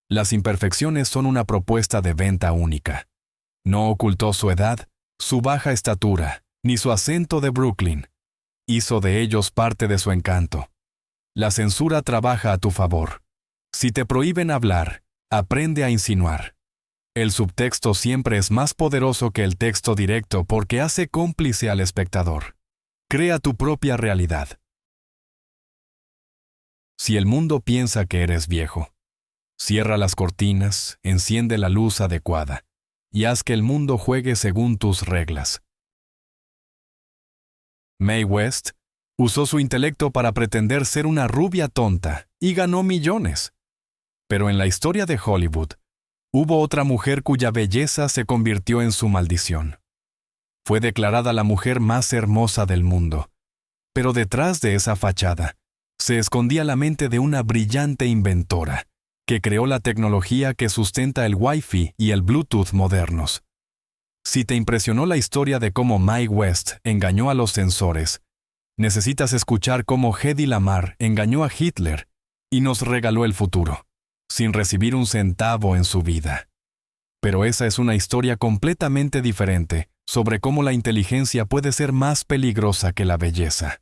Las imperfecciones son una propuesta de venta única. No ocultó su edad, su baja estatura, ni su acento de Brooklyn. Hizo de ellos parte de su encanto. La censura trabaja a tu favor. Si te prohíben hablar, aprende a insinuar. El subtexto siempre es más poderoso que el texto directo porque hace cómplice al espectador. Crea tu propia realidad. Si el mundo piensa que eres viejo, cierra las cortinas, enciende la luz adecuada y haz que el mundo juegue según tus reglas. Mae West usó su intelecto para pretender ser una rubia tonta y ganó millones. Pero en la historia de Hollywood, hubo otra mujer cuya belleza se convirtió en su maldición. Fue declarada la mujer más hermosa del mundo, pero detrás de esa fachada se escondía la mente de una brillante inventora que creó la tecnología que sustenta el Wi-Fi y el Bluetooth modernos. Si te impresionó la historia de cómo Mae West engañó a los censores, necesitas escuchar cómo Hedy Lamarr engañó a Hitler y nos regaló el futuro, sin recibir un centavo en su vida. Pero esa es una historia completamente diferente sobre cómo la inteligencia puede ser más peligrosa que la belleza.